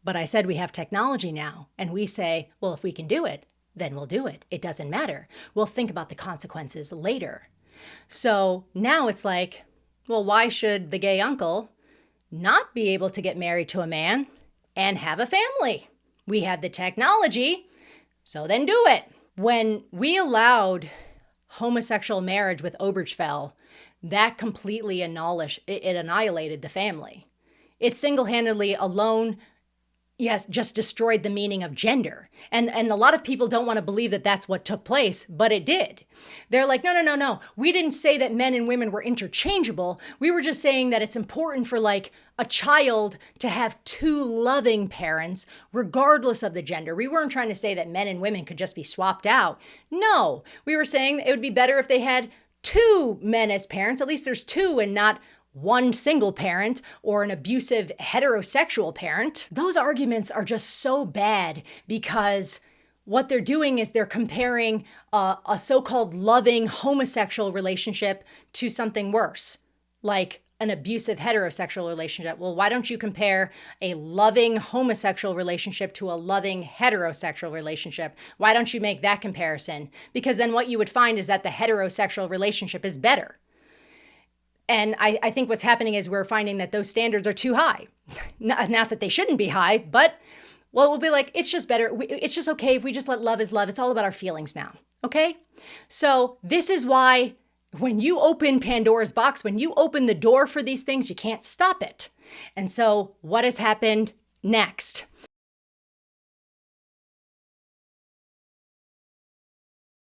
but I said we have technology now, and we say, well, if we can do it, then we'll do it. It doesn't matter. We'll think about the consequences later. So now it's like, well, why should the gay uncle not be able to get married to a man and have a family? We have the technology, so then do it. When we allowed homosexual marriage with Obergefell, that completely annihilated the family. It single-handedly alone, just destroyed the meaning of gender. And a lot of people don't want to believe that that's what took place, but it did. They're like, no. We didn't say that men and women were interchangeable. We were just saying that it's important for like a child to have two loving parents, regardless of the gender. We weren't trying to say that men and women could just be swapped out. No, we were saying it would be better if they had two men as parents. At least there's two and not one single parent or an abusive heterosexual parent. Those arguments are just so bad because what they're doing is they're comparing a so-called loving homosexual relationship to something worse, like an abusive heterosexual relationship. Well, why don't you compare a loving homosexual relationship to a loving heterosexual relationship? Why don't you make that comparison? Because then what you would find is that the heterosexual relationship is better. And I think what's happening is we're finding that those standards are too high. Not that they shouldn't be high, but, well, we'll be like, it's just better. It's just okay if we just let love is love. It's all about our feelings now, okay? So this is why when you open Pandora's box, when you open the door for these things, you can't stop it. And so what has happened next?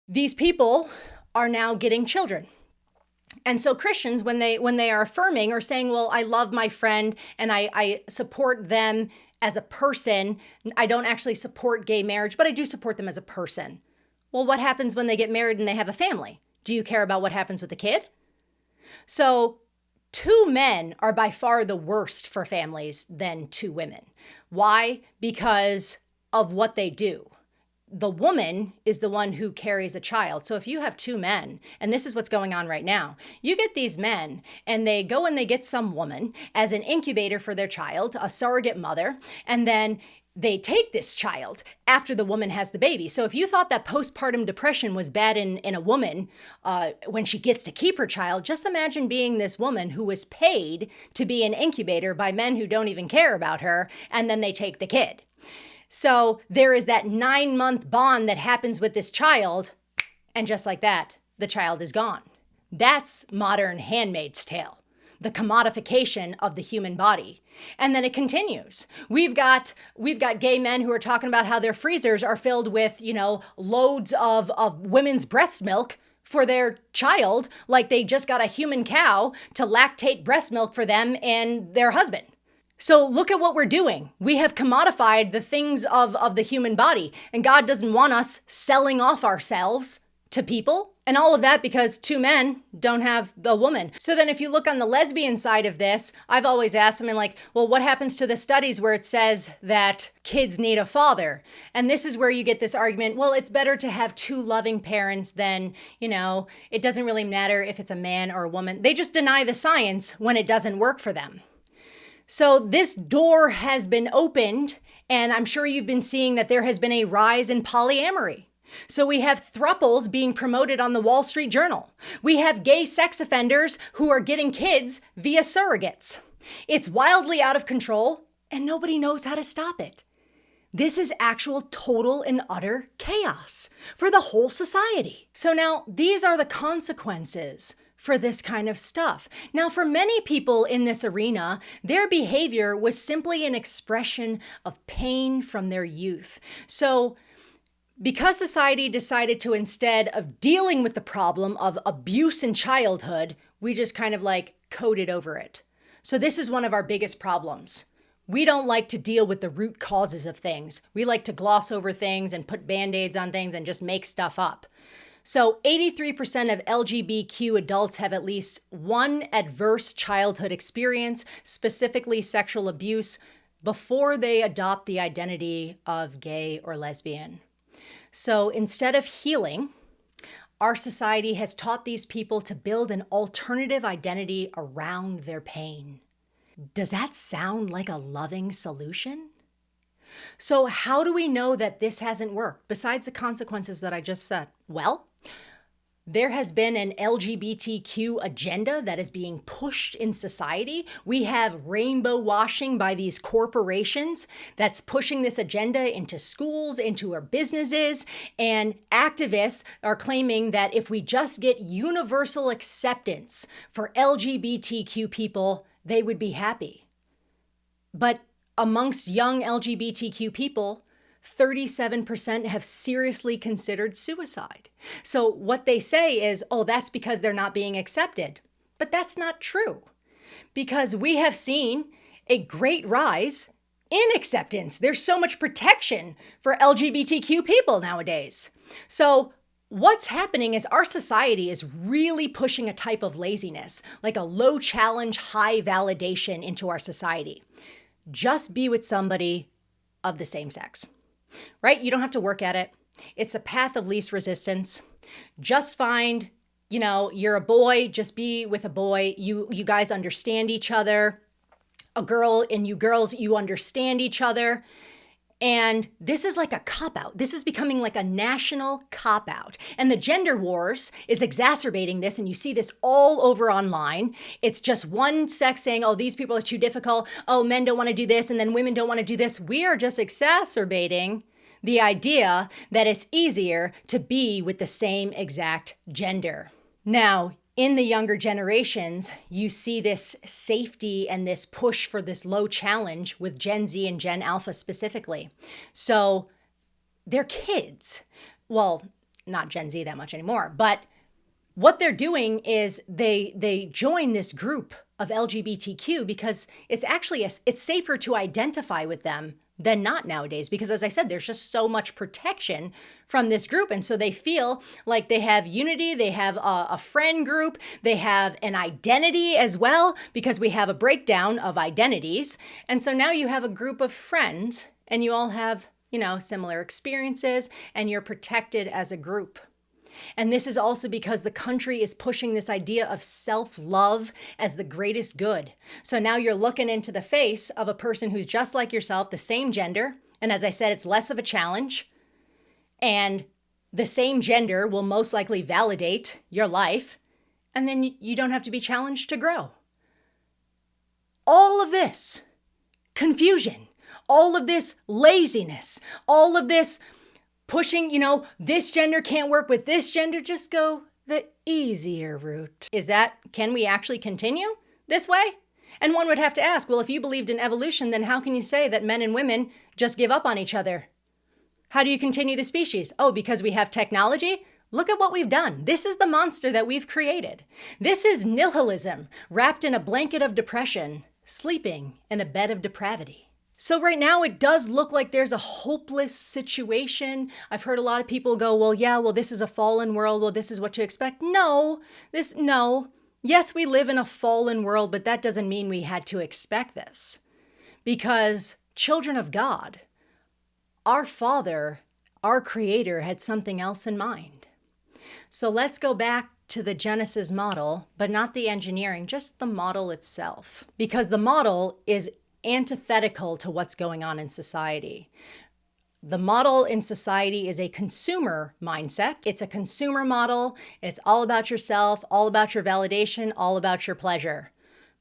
These people are now getting children. And so Christians, when they are affirming or saying, well, I love my friend and I support them as a person, I don't actually support gay marriage, but I do support them as a person. Well, what happens when they get married and they have a family? Do you care about what happens with the kid? So two men are by far the worst for families than two women. Why? Because of what they do. The woman is the one who carries a child. So if you have two men, and this is what's going on right now, you get these men and they go and they get some woman as an incubator for their child, a surrogate mother, and then they take this child after the woman has the baby. So if you thought that postpartum depression was bad in a woman when she gets to keep her child, just imagine being this woman who was paid to be an incubator by men who don't even care about her, and then they take the kid. So there is that 9-month bond that happens with this child, and just like that, the child is gone. That's modern Handmaid's Tale, the commodification of the human body. And then it continues. We've got gay men who are talking about how their freezers are filled with, loads of women's breast milk for their child, like they just got a human cow to lactate breast milk for them and their husband. So look at what we're doing. We have commodified the things of the human body, and God doesn't want us selling off ourselves to people. And all of that because two men don't have the woman. So then if you look on the lesbian side of this, I've always asked them, well, what happens to the studies where it says that kids need a father? And this is where you get this argument, well, it's better to have two loving parents than, it doesn't really matter if it's a man or a woman. They just deny the science when it doesn't work for them. So this door has been opened, and I'm sure you've been seeing that there has been a rise in polyamory. So we have thruples being promoted on the Wall Street Journal. We have gay sex offenders who are getting kids via surrogates. It's wildly out of control, and nobody knows how to stop it. This is actual total and utter chaos for the whole society. So now these are the consequences for this kind of stuff. Now, for many people in this arena, their behavior was simply an expression of pain from their youth. So because society decided to, instead of dealing with the problem of abuse in childhood, we just kind of coded over it. So this is one of our biggest problems. We don't like to deal with the root causes of things. We like to gloss over things and put band-aids on things and just make stuff up. So 83% of LGBTQ adults have at least one adverse childhood experience, specifically sexual abuse, before they adopt the identity of gay or lesbian. So instead of healing, our society has taught these people to build an alternative identity around their pain. Does that sound like a loving solution? So how do we know that this hasn't worked, besides the consequences that I just said? Well, there has been an LGBTQ agenda that is being pushed in society. We have rainbow washing by these corporations that's pushing this agenda into schools, into our businesses, and activists are claiming that if we just get universal acceptance for LGBTQ people, they would be happy. But amongst young LGBTQ people, 37% have seriously considered suicide. So what they say is, that's because they're not being accepted. But that's not true, because we have seen a great rise in acceptance. There's so much protection for LGBTQ people nowadays. So what's happening is our society is really pushing a type of laziness, like a low challenge, high validation into our society. Just be with somebody of the same sex. Right? You don't have to work at it. It's the path of least resistance. Just find, you're a boy, just be with a boy. You guys understand each other. A girl and you girls, you understand each other. And this is like a cop-out. This is becoming like a national cop-out. And the gender wars is exacerbating this, and you see this all over online. It's just one sex saying, these people are too difficult. Men don't want to do this, and then women don't want to do this. We are just exacerbating the idea that it's easier to be with the same exact gender. Now, in the younger generations, you see this safety and this push for this low challenge with Gen Z and Gen Alpha specifically. So they're kids. Well, not Gen Z that much anymore, but what they're doing is they join this group of LGBTQ because it's actually, it's safer to identify with them than not nowadays, because as I said, there's just so much protection from this group. And so they feel like they have unity, they have a friend group, they have an identity as well, because we have a breakdown of identities. And so now you have a group of friends and you all have, similar experiences, and you're protected as a group. And this is also because the country is pushing this idea of self-love as the greatest good. So now you're looking into the face of a person who's just like yourself, the same gender. And as I said, it's less of a challenge. And the same gender will most likely validate your life. And then you don't have to be challenged to grow. All of this confusion, all of this laziness, all of this pushing, this gender can't work with this gender, just go the easier route. Can we actually continue this way? And one would have to ask, well, if you believed in evolution, then how can you say that men and women just give up on each other? How do you continue the species? Because we have technology? Look at what we've done. This is the monster that we've created. This is nihilism wrapped in a blanket of depression. sleeping in a bed of depravity. So right now it does look like there's a hopeless situation. I've heard a lot of people go, well, this is a fallen world. Well, this is what you expect. No. Yes, we live in a fallen world, but that doesn't mean we had to expect this. Because children of God, our Father, our Creator, had something else in mind. So let's go back to the Genesis model, but not the engineering, just the model itself. Because the model is antithetical to what's going on in society. The model in society is a consumer mindset. It's a consumer model. It's all about yourself, all about your validation, all about your pleasure.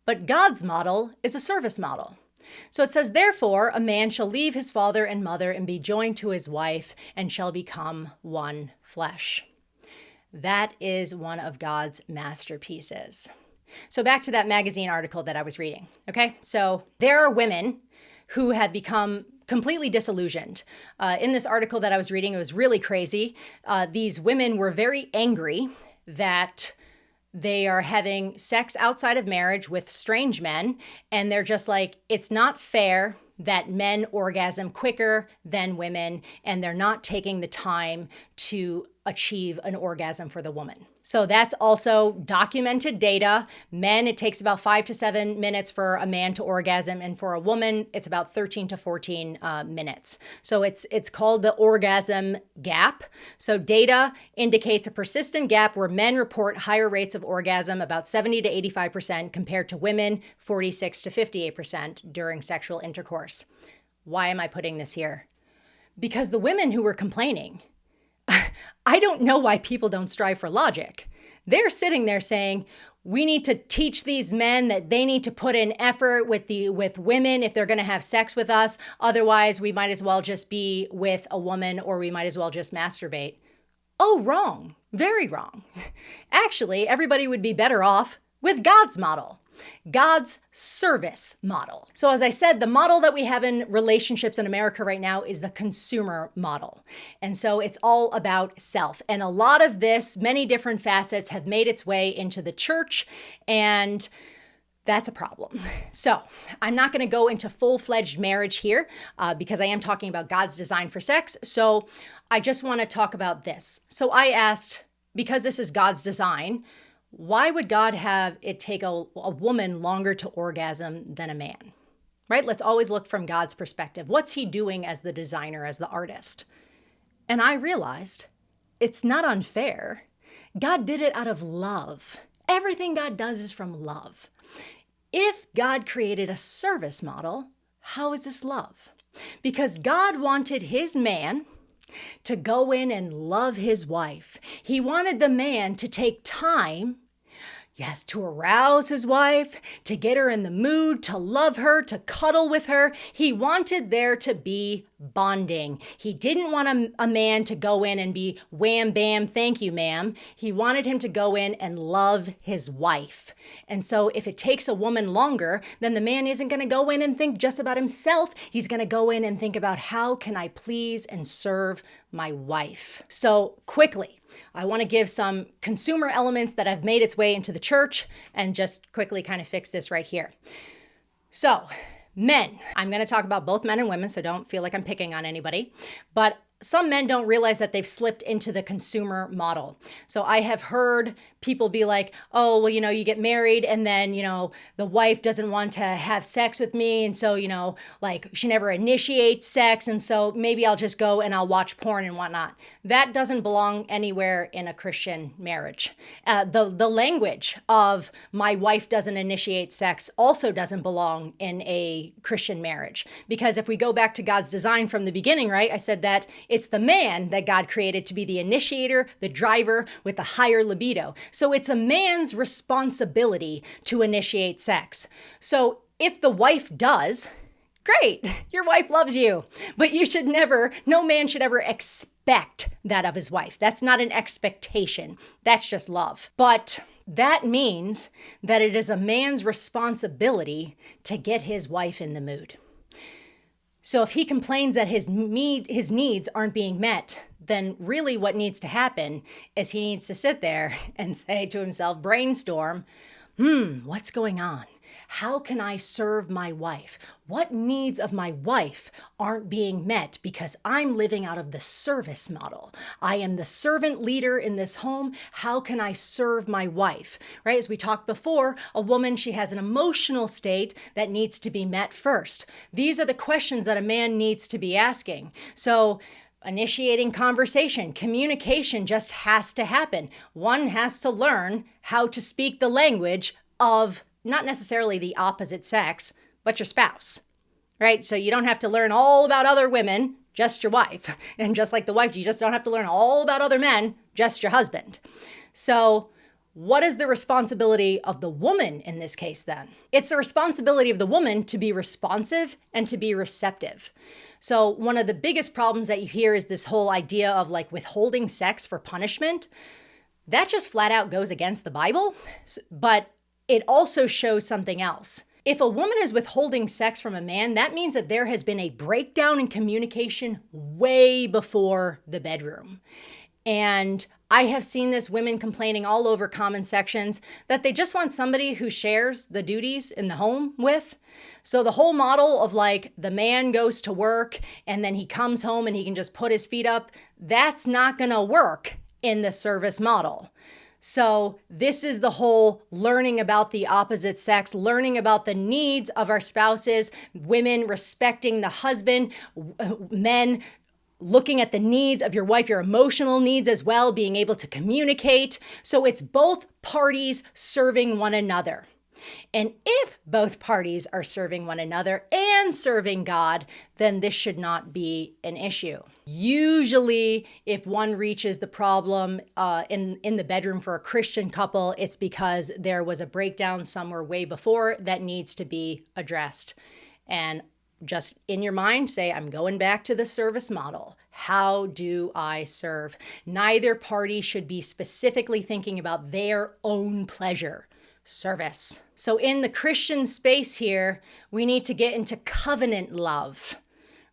But God's model is a service model. So it says, therefore, a man shall leave his father and mother and be joined to his wife and shall become one flesh. That is one of God's masterpieces. So back to that magazine article that I was reading, okay? So there are women who have become completely disillusioned. In this article that I was reading, it was really crazy. These women were very angry that they are having sex outside of marriage with strange men, and they're just like, it's not fair that men orgasm quicker than women, and they're not taking the time to achieve an orgasm for the woman. So that's also documented data. Men, it takes about 5 to 7 minutes for a man to orgasm, and for a woman, it's about 13 to 14 minutes. So it's called the orgasm gap. So data indicates a persistent gap where men report higher rates of orgasm, about 70 to 85%, compared to women, 46 to 58% during sexual intercourse. Why am I putting this here? Because the women who were complaining, I don't know why people don't strive for logic. They're sitting there saying, we need to teach these men that they need to put in effort with women if they're going to have sex with us. Otherwise, we might as well just be with a woman, or we might as well just masturbate. Oh, wrong. Very wrong. Actually, everybody would be better off with God's model. God's service model. So as I said, the model that we have in relationships in America right now is the consumer model. And so it's all about self. And a lot of this, many different facets, have made its way into the church, and that's a problem. So I'm not going to go into full-fledged marriage here because I am talking about God's design for sex. So I just want to talk about this. So I asked, because this is God's design, why would God have it take a woman longer to orgasm than a man? Right? Let's always look from God's perspective. What's he doing as the designer, as the artist? And I realized it's not unfair. God did it out of love. Everything God does is from love. If God created a service model, how is this love? Because God wanted his man to go in and love his wife. He wanted the man to take time, yes, to arouse his wife, to get her in the mood, to love her, to cuddle with her. He wanted there to be bonding. He didn't want a man to go in and be wham, bam, thank you, ma'am. He wanted him to go in and love his wife. And so if it takes a woman longer, then the man isn't going to go in and think just about himself. He's going to go in and think about, how can I please and serve my wife? So quickly, I want to give some consumer elements that have made its way into the church and just quickly kind of fix this right here. So men, I'm going to talk about both men and women, so don't feel like I'm picking on anybody. But some men don't realize that they've slipped into the consumer model. So I have heard people be like, oh, well, you get married and then, the wife doesn't want to have sex with me. And so, like she never initiates sex. And so maybe I'll just go and I'll watch porn and whatnot. That doesn't belong anywhere in a Christian marriage. The language of my wife doesn't initiate sex also doesn't belong in a Christian marriage. Because if we go back to God's design from the beginning, right, I said that it's the man that God created to be the initiator, the driver with the higher libido. So it's a man's responsibility to initiate sex. So if the wife does, great, your wife loves you. But no man should ever expect that of his wife. That's not an expectation. That's just love. But that means that it is a man's responsibility to get his wife in the mood. So if he complains that his needs aren't being met, then really what needs to happen is he needs to sit there and say to himself, brainstorm, what's going on? How can I serve my wife? What needs of my wife aren't being met because I'm living out of the service model? I am the servant leader in this home. How can I serve my wife? Right? As we talked before, a woman, she has an emotional state that needs to be met first. These are the questions that a man needs to be asking. So, initiating conversation, communication just has to happen. One has to learn how to speak the language of not necessarily the opposite sex, but your spouse, right? So you don't have to learn all about other women, just your wife. And just like the wife, you just don't have to learn all about other men, just your husband. So what is the responsibility of the woman in this case then? It's the responsibility of the woman to be responsive and to be receptive. So one of the biggest problems that you hear is this whole idea of like withholding sex for punishment. That just flat out goes against the Bible, but it also shows something else. If a woman is withholding sex from a man, that means that there has been a breakdown in communication way before the bedroom. And I have seen this, women complaining all over comment sections that they just want somebody who shares the duties in the home with. So the whole model of like the man goes to work and then he comes home and he can just put his feet up, that's not going to work in the service model. So this is the whole learning about the opposite sex, learning about the needs of our spouses, women respecting the husband, men looking at the needs of your wife, your emotional needs as well, being able to communicate. So it's both parties serving one another. And if both parties are serving one another and serving God, then this should not be an issue. Usually, if one reaches the problem in the bedroom for a Christian couple, it's because there was a breakdown somewhere way before that needs to be addressed. And just in your mind, say, I'm going back to the service model. How do I serve? Neither party should be specifically thinking about their own pleasure. Service. So in the Christian space here, we need to get into covenant love,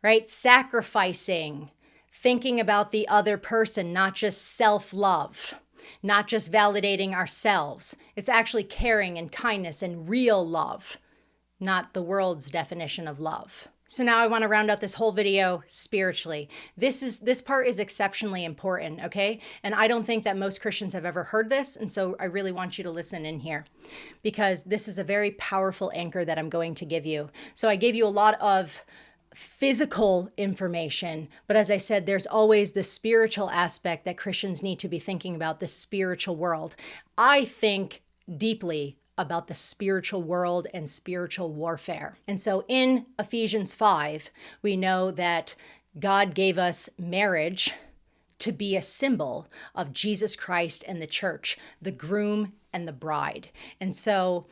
right? Sacrificing, thinking about the other person, not just self-love, not just validating ourselves. It's actually caring and kindness and real love, not the world's definition of love. So now I want to round out this whole video spiritually. This part is exceptionally important, okay? And I don't think that most Christians have ever heard this, and so I really want you to listen in here because this is a very powerful anchor that I'm going to give you. So I gave you a lot of physical information, but as I said, there's always the spiritual aspect that Christians need to be thinking about, the spiritual world. I think deeply about the spiritual world and spiritual warfare. And so in Ephesians 5, we know that God gave us marriage to be a symbol of Jesus Christ and the church, the groom and the bride. And so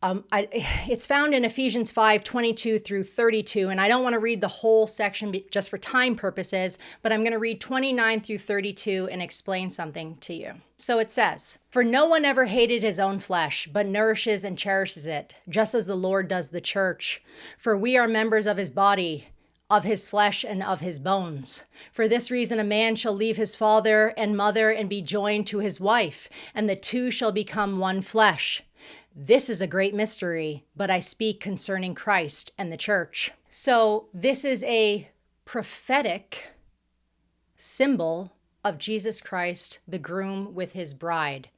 it's found in Ephesians 5:22 through 32, and I don't want to read the whole section just for time purposes, but I'm going to read 29 through 32 and explain something to you. So it says, "For no one ever hated his own flesh, but nourishes and cherishes it, just as the Lord does the church. For we are members of his body, of his flesh and of his bones. For this reason, a man shall leave his father and mother and be joined to his wife, and the two shall become one flesh. This is a great mystery, but I speak concerning Christ and the church." So this is a prophetic symbol of Jesus Christ, the groom with his bride.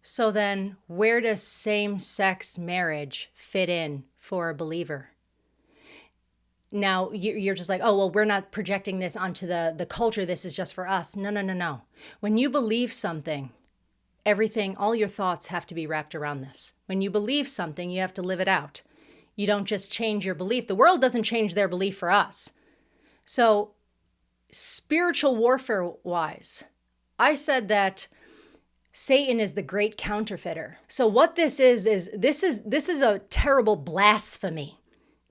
So then where does same-sex marriage fit in for a believer? Now, you're just like, oh, well, we're not projecting this onto the culture. This is just for us. No. When you believe something, everything, all your thoughts have to be wrapped around this. When you believe something, you have to live it out. You don't just change your belief. The world doesn't change their belief for us. So spiritual warfare-wise, I said that Satan is the great counterfeiter. So what this is a terrible blasphemy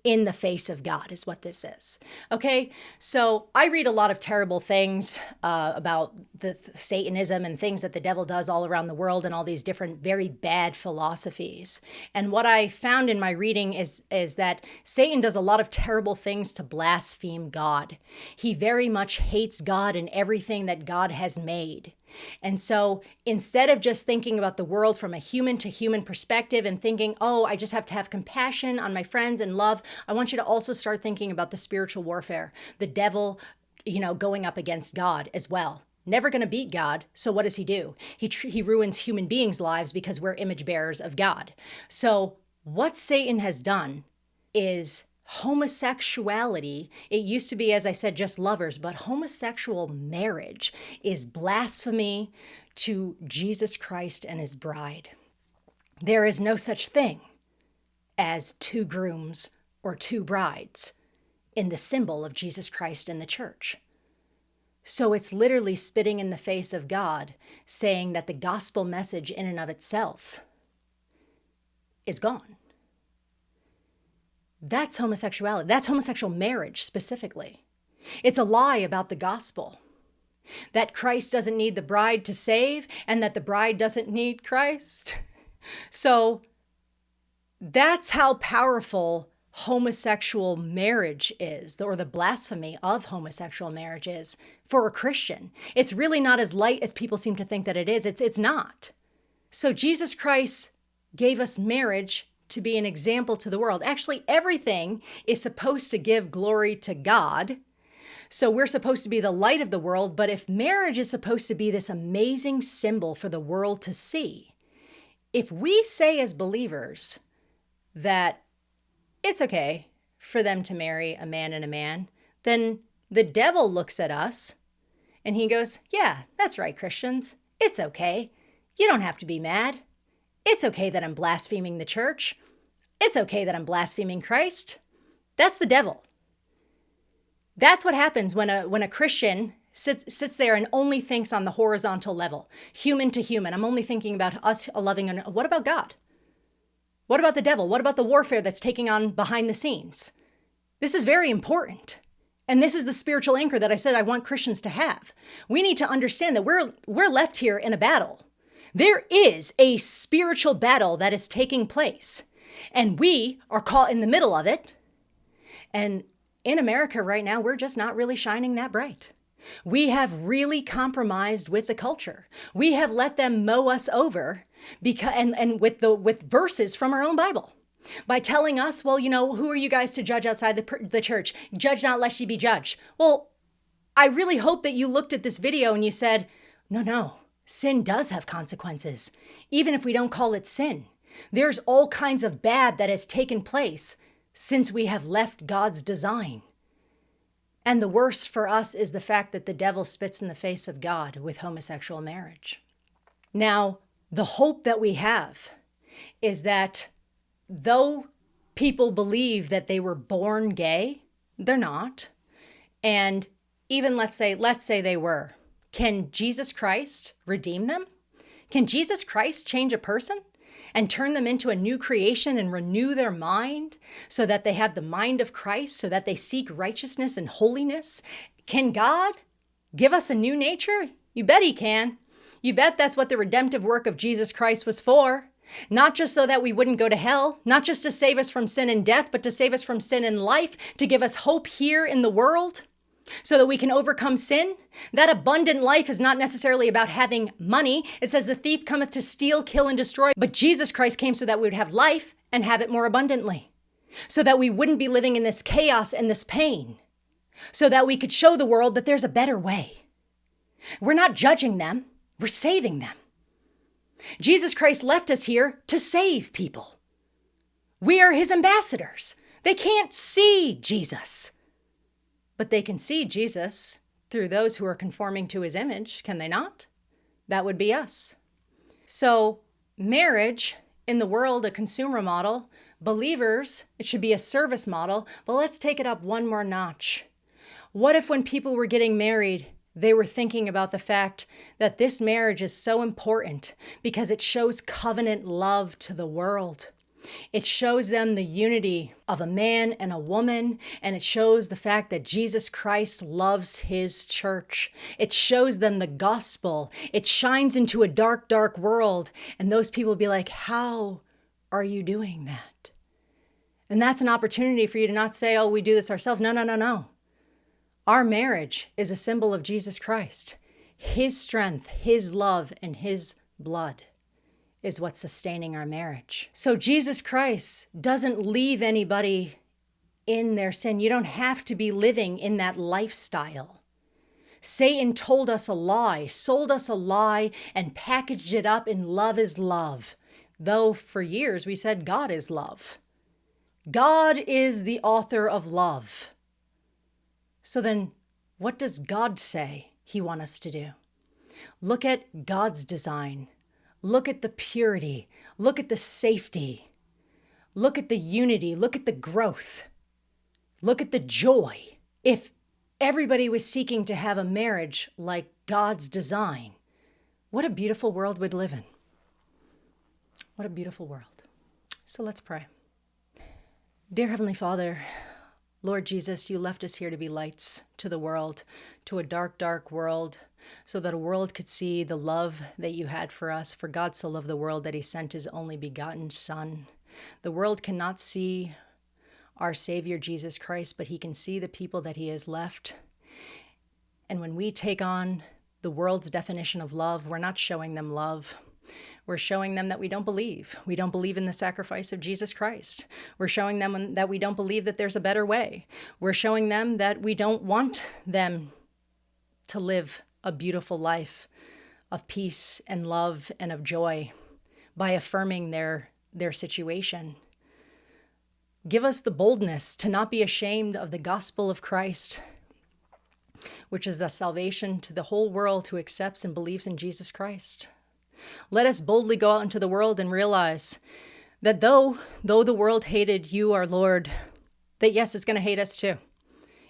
in the face of God is what this is. Okay, so I read a lot of terrible things about the Satanism and things that the devil does all around the world and all these different very bad philosophies. And what I found in my reading is that Satan does a lot of terrible things to blaspheme God. He very much hates God and everything that God has made. And so instead of just thinking about the world from a human to human perspective and thinking, oh, I just have to have compassion on my friends and love, I want you to also start thinking about the spiritual warfare, the devil, going up against God as well. Never going to beat God. So what does he do? He ruins human beings' lives because we're image bearers of God. So what Satan has done is homosexuality. It used to be, as I said, just lovers, but homosexual marriage is blasphemy to Jesus Christ and his bride. There is no such thing as two grooms or two brides in the symbol of Jesus Christ and the church. So it's literally spitting in the face of God, saying that the gospel message in and of itself is gone. That's homosexuality. That's homosexual marriage specifically. It's a lie about the gospel. That Christ doesn't need the bride to save and that the bride doesn't need Christ. So that's how powerful homosexual marriage is, or the blasphemy of homosexual marriage is for a Christian. It's really not as light as people seem to think that it is. It's not. So Jesus Christ gave us marriage to be an example to the world. Actually, everything is supposed to give glory to God. So we're supposed to be the light of the world. But if marriage is supposed to be this amazing symbol for the world to see, if we say as believers that it's okay for them to marry a man and a man, then the devil looks at us and he goes, yeah, that's right, Christians. It's okay. You don't have to be mad. It's okay that I'm blaspheming the church. It's okay that I'm blaspheming Christ. That's the devil. That's what happens when a Christian sits there and only thinks on the horizontal level, human to human. I'm only thinking about us loving. What about God? What about the devil? What about the warfare that's taking on behind the scenes? This is very important. And this is the spiritual anchor that I said I want Christians to have. We need to understand that we're left here in a battle. There is a spiritual battle that is taking place. And we are caught in the middle of it. And in America right now, we're just not really shining that bright. We have really compromised with the culture. We have let them mow us over with verses from our own Bible by telling us, well, who are you guys to judge outside the church? Judge not lest ye be judged. Well, I really hope that you looked at this video and you said, no, sin does have consequences, even if we don't call it sin. There's all kinds of bad that has taken place since we have left God's design. And the worst for us is the fact that the devil spits in the face of God with homosexual marriage. Now, the hope that we have is that though people believe that they were born gay, they're not. And even let's say they were. Can Jesus Christ redeem them? Can Jesus Christ change a person and turn them into a new creation and renew their mind so that they have the mind of Christ, so that they seek righteousness and holiness? Can God give us a new nature? You bet he can. You bet that's what the redemptive work of Jesus Christ was for. Not just so that we wouldn't go to hell, not just to save us from sin and death, but to save us from sin and life, to give us hope here in the world so that we can overcome sin. That abundant life is not necessarily about having money. It says the thief cometh to steal, kill, and destroy. But Jesus Christ came so that we would have life and have it more abundantly, so that we wouldn't be living in this chaos and this pain, so that we could show the world that there's a better way. We're not judging them. We're saving them. Jesus Christ left us here to save people. We are his ambassadors. They can't see Jesus, but they can see Jesus through those who are conforming to his image, can they not? That would be us. So marriage in the world, a consumer model. Believers, it should be a service model. But let's take it up one more notch. What if when people were getting married, they were thinking about the fact that this marriage is so important because it shows covenant love to the world. It shows them the unity of a man and a woman, and it shows the fact that Jesus Christ loves his church. It shows them the gospel. It shines into a dark, dark world, and those people will be like, how are you doing that? And that's an opportunity for you to not say, oh, we do this ourselves. No. Our marriage is a symbol of Jesus Christ. His strength, His love, and His blood is what's sustaining our marriage. So Jesus Christ doesn't leave anybody in their sin. You don't have to be living in that lifestyle. Satan told us a lie, sold us a lie, and packaged it up in love is love. Though for years we said God is love. God is the author of love. So then what does God say He wants us to do? Look at God's design. Look at the purity. Look at the safety. Look at the unity. Look at the growth. Look at the joy. If everybody was seeking to have a marriage like God's design, what a beautiful world we'd live in. What a beautiful world. So let's pray. Dear Heavenly Father, Lord Jesus, you left us here to be lights to the world, to a dark, dark world, so that a world could see the love that you had for us. For God so loved the world that He sent His only begotten Son. The world cannot see our Savior Jesus Christ, but He can see the people that He has left. And when we take on the world's definition of love, we're not showing them love. We're showing them that we don't believe. We don't believe in the sacrifice of Jesus Christ. We're showing them that we don't believe that there's a better way. We're showing them that we don't want them to live a beautiful life of peace and love and of joy by affirming their situation. Give us the boldness to not be ashamed of the gospel of Christ, which is the salvation to the whole world who accepts and believes in Jesus Christ. Let us boldly go out into the world and realize that though the world hated you, our Lord, that yes, it's going to hate us too.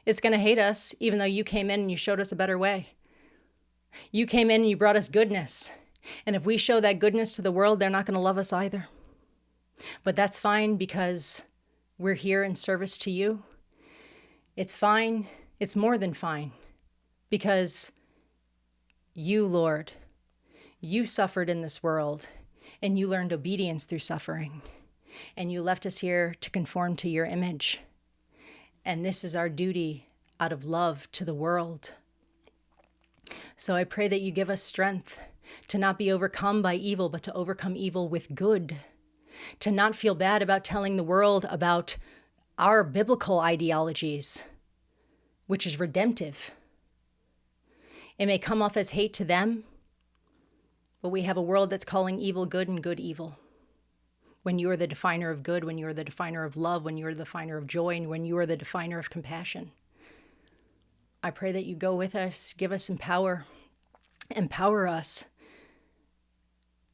It's going to hate us even though you came in and you showed us a better way. You came in and you brought us goodness. And if we show that goodness to the world, they're not going to love us either. But that's fine because we're here in service to you. It's fine. It's more than fine because you, Lord, you suffered in this world and you learned obedience through suffering and you left us here to conform to your image. And this is our duty out of love to the world. So I pray that you give us strength to not be overcome by evil, but to overcome evil with good, to not feel bad about telling the world about our biblical ideologies, which is redemptive. It may come off as hate to them, but we have a world that's calling evil good and good evil. When you are the definer of good, when you are the definer of love, when you are the definer of joy, and when you are the definer of compassion. I pray that you go with us, give us empower us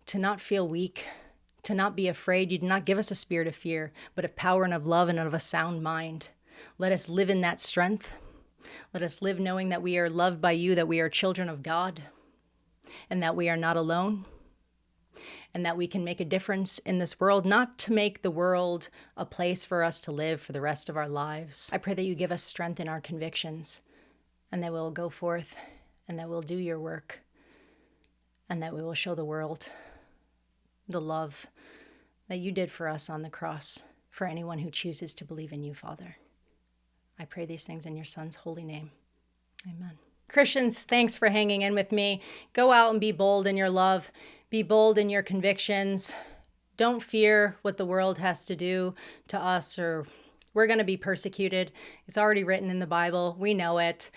to not feel weak, to not be afraid. You did not give us a spirit of fear, but of power and of love and of a sound mind. Let us live in that strength. Let us live knowing that we are loved by you, that we are children of God, and that we are not alone, and that we can make a difference in this world, not to make the world a place for us to live for the rest of our lives. I pray that you give us strength in our convictions, and that we'll go forth, and that we'll do your work, and that we will show the world the love that you did for us on the cross, for anyone who chooses to believe in you, Father. I pray these things in your Son's holy name. Amen. Christians, thanks for hanging in with me. Go out and be bold in your love. Be bold in your convictions. Don't fear what the world has to do to us, or we're going to be persecuted. It's already written in the Bible. We know it.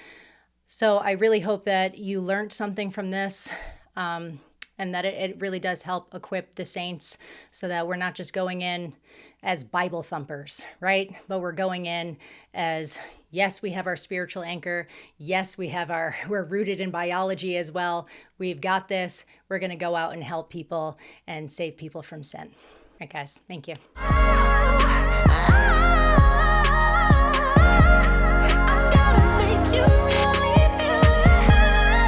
So I really hope that you learned something from this, and that it really does help equip the saints so that we're not just going in as Bible thumpers, right? But we're going in as, yes, we have our spiritual anchor. Yes, we're rooted in biology as well. We've got this. We're going to go out and help people and save people from sin. All right, guys. Thank you.